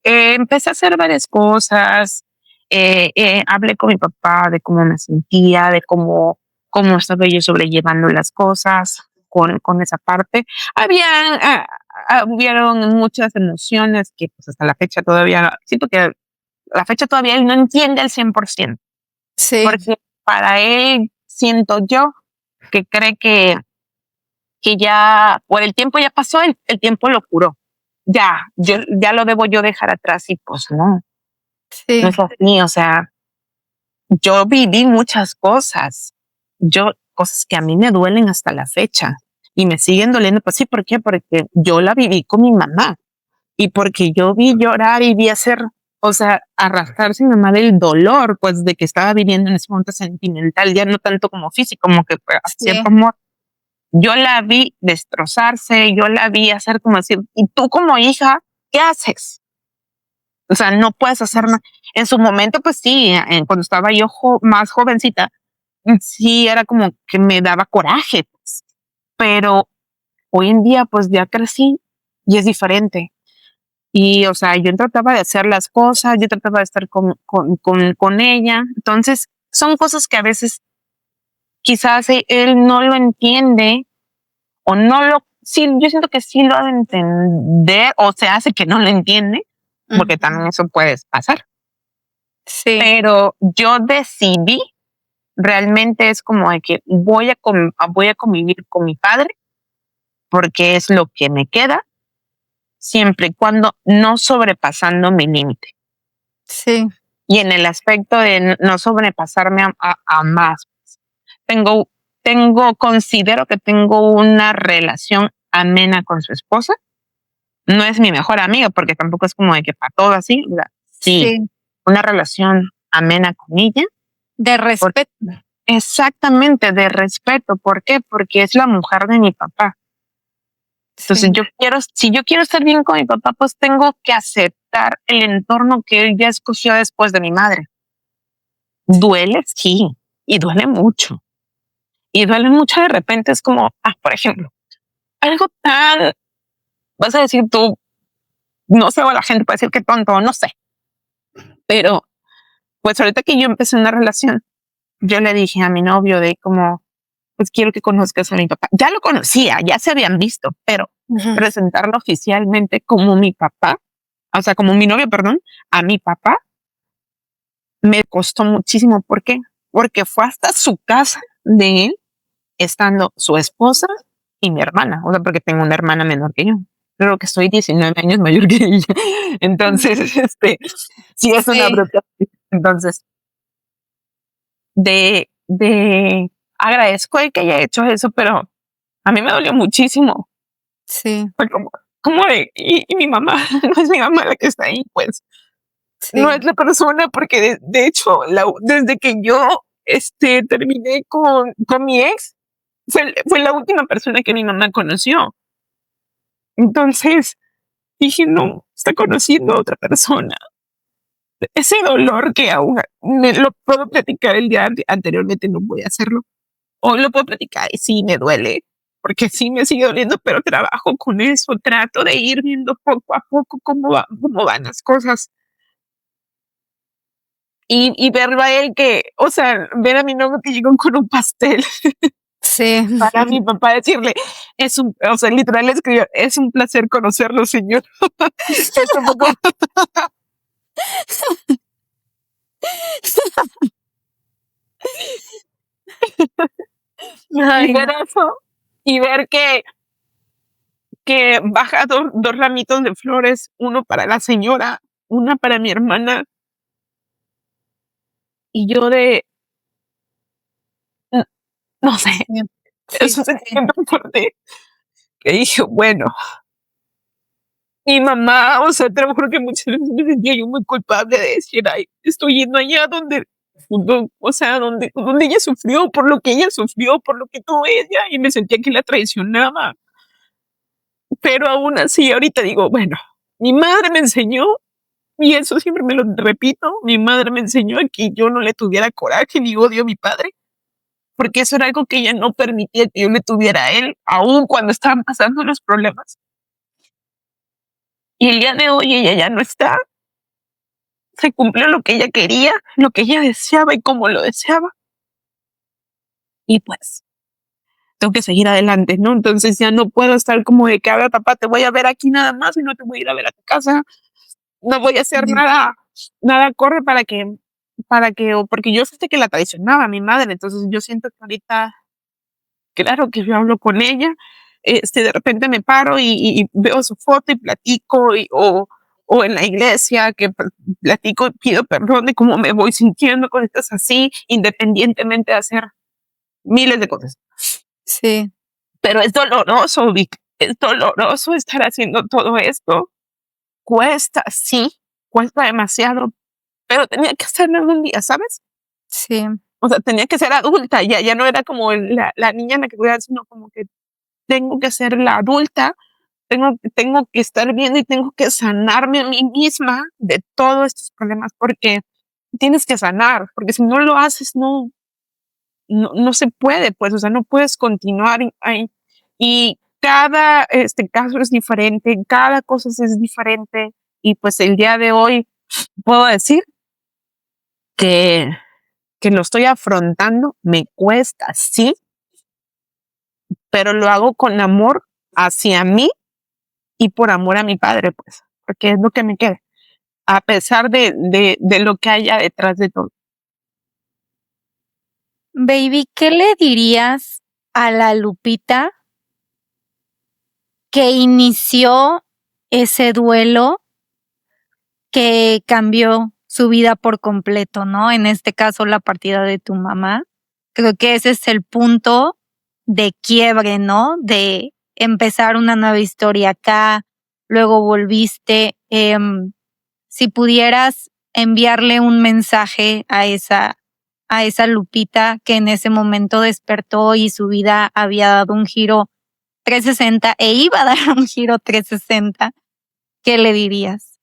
empecé a hacer varias cosas, hablé con mi papá de cómo me sentía, de cómo estaba yo sobrellevando las cosas con esa parte. Hubieron muchas emociones que pues hasta la fecha todavía, siento que la fecha todavía él no entiende al 100%, Sí. porque para él siento yo que cree que ya por el tiempo ya pasó, el tiempo lo curó. Ya lo debo yo dejar atrás y pues no Sí. es así, o sea, yo viví muchas cosas, cosas que a mí me duelen hasta la fecha y me siguen doliendo, pues sí, ¿por qué? Porque yo la viví con mi mamá y porque yo vi llorar y vi hacer, o sea, arrastrarse mi mamá del dolor, pues de que estaba viviendo en ese momento sentimental, ya no tanto como físico, como que a Sí. cierto modo. Yo la vi destrozarse, yo la vi hacer como decir, ¿y tú como hija, qué haces? O sea, no puedes hacer nada. En su momento, pues sí, cuando estaba yo más jovencita, sí era como que me daba coraje, pues. Pero hoy en día, pues ya crecí y es diferente. Y, o sea, yo trataba de hacer las cosas, yo trataba de estar con ella. Entonces, son cosas que a veces quizás él no lo entiende o no lo, sí, yo siento que sí lo ha de entender o se hace que no lo entiende, porque también eso puede pasar. Sí. Pero yo decidí, realmente es como de que voy a convivir con mi padre porque es lo que me queda, siempre y cuando no sobrepasando mi límite. Sí. Y en el aspecto de no sobrepasarme a más. Considero que tengo una relación amena con su esposa. No es mi mejor amiga porque tampoco es como de que para todo así. O sea, sí, Sí. una relación amena con ella. De respeto. Exactamente, de respeto. ¿Por qué? Porque es la mujer de mi papá. Entonces si yo quiero estar bien con mi papá, pues tengo que aceptar el entorno que él ya escogió después de mi madre. Duele, sí, y duele mucho. Y duele mucho de repente, es como, por ejemplo, algo tan, vas a decir tú, no sé, o la gente puede decir que tonto, no sé. Pero, pues ahorita que yo empecé una relación, yo le dije a mi novio de como, pues quiero que conozcas a mi papá. Ya lo conocía, ya se habían visto, pero presentarlo oficialmente como mi papá, o sea, como mi novio, perdón, a mi papá, me costó muchísimo. ¿Por qué? Porque fue hasta su casa de él, estando su esposa y mi hermana, o sea, porque tengo una hermana menor que yo. Creo que soy 19 años mayor que ella. Entonces, sí es una Sí. brutal. Entonces, de agradezco el que haya hecho eso, pero a mí me dolió muchísimo. Sí. Fue como y mi mamá, no es mi mamá la que está ahí, pues, Sí. no es la persona, porque de hecho, desde que yo terminé con mi ex, fue la última persona que mi mamá conoció. Entonces dije, no, está conociendo a otra persona. Ese dolor que aún me lo puedo platicar el día anteriormente, no voy a hacerlo. Hoy lo puedo platicar y sí me duele, porque sí me sigue doliendo, pero trabajo con eso, trato de ir viendo poco a poco cómo van las cosas. Y verlo a él que, o sea, ver a mi novio que llegó con un pastel Sí. para mi papá decirle, o sea, literal le escribió, es un placer conocerlo, señor. Es un poco, y Ay, ver no. eso, y ver que baja dos ramitos de flores, uno para la señora, una para mi hermana, y yo n- no sé, Sí, es un sí. sentimiento fuerte que dije, bueno, mi mamá, o sea, te lo juro que muchas veces me sentía yo muy culpable de decir, ay, estoy yendo allá o sea, donde ella sufrió, por lo que ella sufrió, por lo que tuvo ella, y me sentía que la traicionaba. Pero aún así, ahorita digo, bueno, mi madre me enseñó, y eso siempre me lo repito, mi madre me enseñó a que yo no le tuviera coraje ni odio a mi padre, porque eso era algo que ella no permitía que yo le tuviera a él, aun cuando estaban pasando los problemas. Y el día de hoy ella ya no está, se cumplió lo que ella quería, lo que ella deseaba y cómo lo deseaba. Y pues tengo que seguir adelante, ¿no? Entonces ya no puedo estar como de que, a ver, papá, te voy a ver aquí nada más y no te voy a ir a ver a tu casa. No voy a hacer nada corre o porque yo sé que la traicionaba a mi madre. Entonces yo siento que ahorita, claro que yo hablo con ella, de repente me paro y veo su foto y platico o en la iglesia que platico y pido perdón de cómo me voy sintiendo con cosas así, independientemente de hacer miles de cosas. Sí, Pero es doloroso, Vic, es doloroso estar haciendo todo esto. Cuesta, sí, cuesta demasiado, pero tenía que hacerlo algún día, ¿sabes? sí. O sea, tenía que ser adulta, ya no era como la niña en la que cuidaba, sino como que tengo que ser la adulta, tengo que estar bien y tengo que sanarme a mí misma de todos estos problemas, porque tienes que sanar, porque si no lo haces, no se puede, pues, o sea, no puedes continuar ahí. Y cada caso es diferente, cada cosa es diferente, y pues el día de hoy puedo decir que, que lo estoy afrontando, me cuesta, sí, pero lo hago con amor hacia mí y por amor a mi padre, pues, porque es lo que me queda, a pesar de lo que haya detrás de todo. Baby, ¿qué le dirías a la Lupita que inició ese duelo que cambió su vida por completo, ¿no? En este caso, la partida de tu mamá. Creo que ese es el punto de quiebre, ¿no? De empezar una nueva historia acá, luego volviste. Si pudieras enviarle un mensaje a esa Lupita que en ese momento despertó y su vida había dado un giro 360 e iba a dar un giro 360, ¿qué le dirías?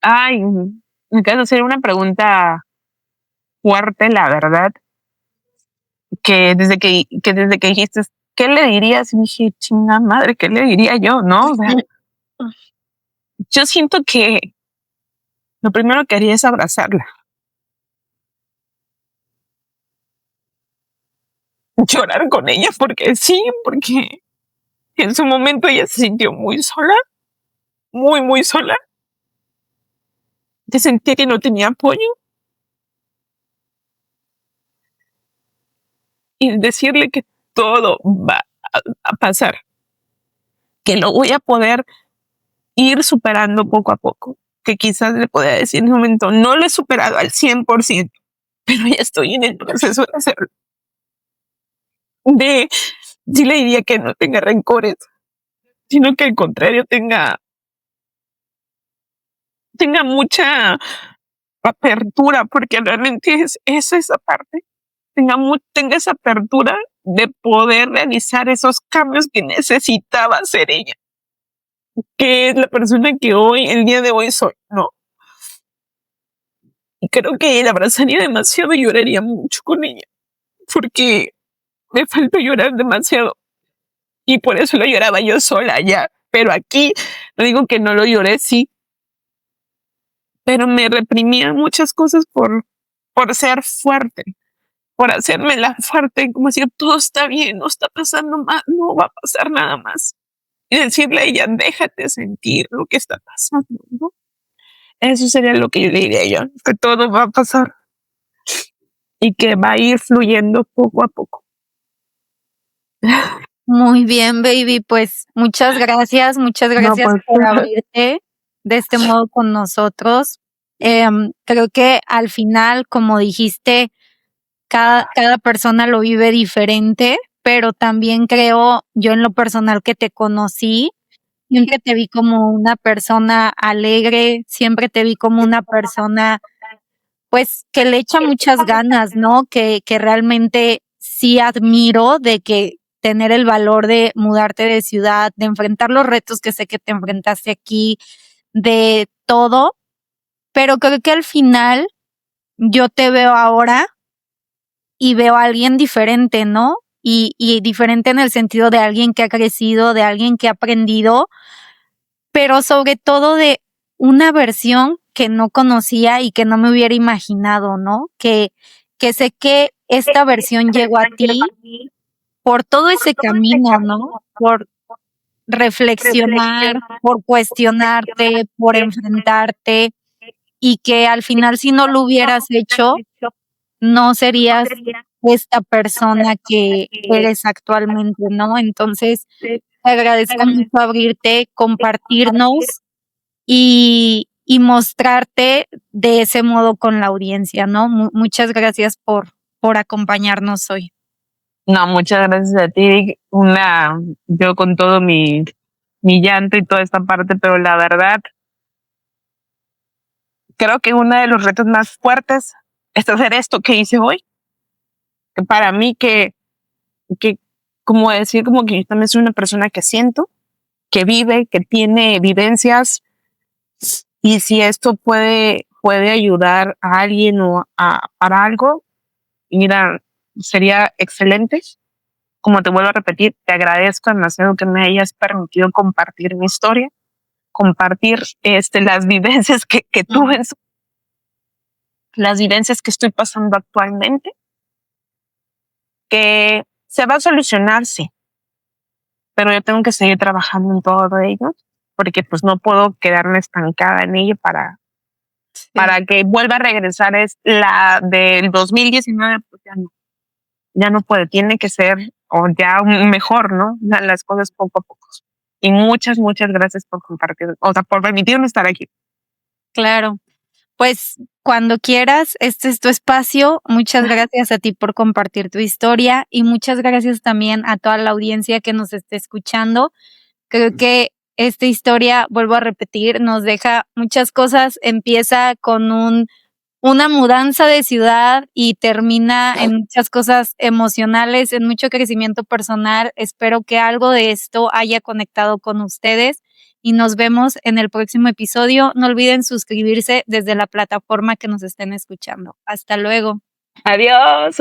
Ay, me acabas de hacer una pregunta fuerte, la verdad, que desde que dijiste, ¿qué le dirías? Y dije, chinga madre, ¿qué le diría yo? ¿No? O sea, yo siento que lo primero que haría es abrazarla, llorar con ella, porque sí, porque en su momento ella se sintió muy sola, muy, muy sola, se sentía que no tenía apoyo y decirle que todo va a pasar, que lo voy a poder ir superando poco a poco, que quizás le podía decir en un momento, no lo he superado al 100%, pero ya estoy en el proceso de hacerlo. Sí le diría que no tenga rencores, sino que al contrario tenga mucha apertura, porque realmente es esa parte, tenga esa apertura de poder realizar esos cambios que necesitaba ser ella, que es la persona que hoy, el día de hoy soy, ¿no? Y creo que la abrazaría demasiado y lloraría mucho con ella, porque me faltó llorar demasiado y por eso lo lloraba yo sola ya. Pero aquí, no digo que no lo lloré, sí, pero me reprimía muchas cosas por ser fuerte, por hacerme la fuerte, como decir, todo está bien, no está pasando más, no va a pasar nada más. Y decirle a ella, déjate sentir lo que está pasando, ¿no? Eso sería lo que yo le diría a ella, que todo va a pasar y que va a ir fluyendo poco a poco. Muy bien, baby. Pues muchas gracias No, pues, por abrirte de este modo con nosotros. Creo que al final, como dijiste, cada persona lo vive diferente, pero también creo yo en lo personal que te conocí, siempre te vi como una persona alegre, siempre te vi como una persona pues que le echa muchas ganas, ¿no? Que realmente sí admiro de que tener el valor de mudarte de ciudad, de enfrentar los retos que sé que te enfrentaste aquí, de todo, pero creo que al final yo te veo ahora y veo a alguien diferente, ¿no? Y diferente en el sentido de alguien que ha crecido, de alguien que ha aprendido, pero sobre todo de una versión que no conocía y que no me hubiera imaginado, ¿no? Que sé que esta versión llegó a ti por todo ese camino, ¿no? Por reflexionar, por cuestionarte, por enfrentarte y que al final si no lo hubieras hecho, no serías esta persona que eres actualmente, ¿no? Entonces, te agradezco mucho abrirte, compartirnos y mostrarte de ese modo con la audiencia, ¿no? Muchas gracias por acompañarnos hoy. no, muchas gracias a ti. Yo con todo mi llanto y toda esta parte, pero la verdad, creo que uno de los retos más fuertes es hacer esto que hice hoy. Que para mí, que como decir, como que yo también soy una persona que siento, que vive, que tiene vivencias, y si esto puede ayudar a alguien para algo, mira, sería excelente. Como te vuelvo a repetir, te agradezco demasiado que me hayas permitido compartir mi historia, compartir las vivencias que tuve, las vivencias que estoy pasando actualmente, que se va a solucionar, sí, pero yo tengo que seguir trabajando en todo ello, porque pues no puedo quedarme estancada en ello para que vuelva a regresar es la del 2019, pues ya no puede, tiene que ser o ya mejor, ¿no? Las cosas poco a poco. Y muchas gracias por compartir, o sea, por permitirme estar aquí. Claro. Pues cuando quieras, este es tu espacio. Muchas gracias a ti por compartir tu historia y muchas gracias también a toda la audiencia que nos esté escuchando. Creo que esta historia, vuelvo a repetir, nos deja muchas cosas. Empieza con una mudanza de ciudad y termina en muchas cosas emocionales, en mucho crecimiento personal. Espero que algo de esto haya conectado con ustedes y nos vemos en el próximo episodio. No olviden suscribirse desde la plataforma que nos estén escuchando. Hasta luego. Adiós.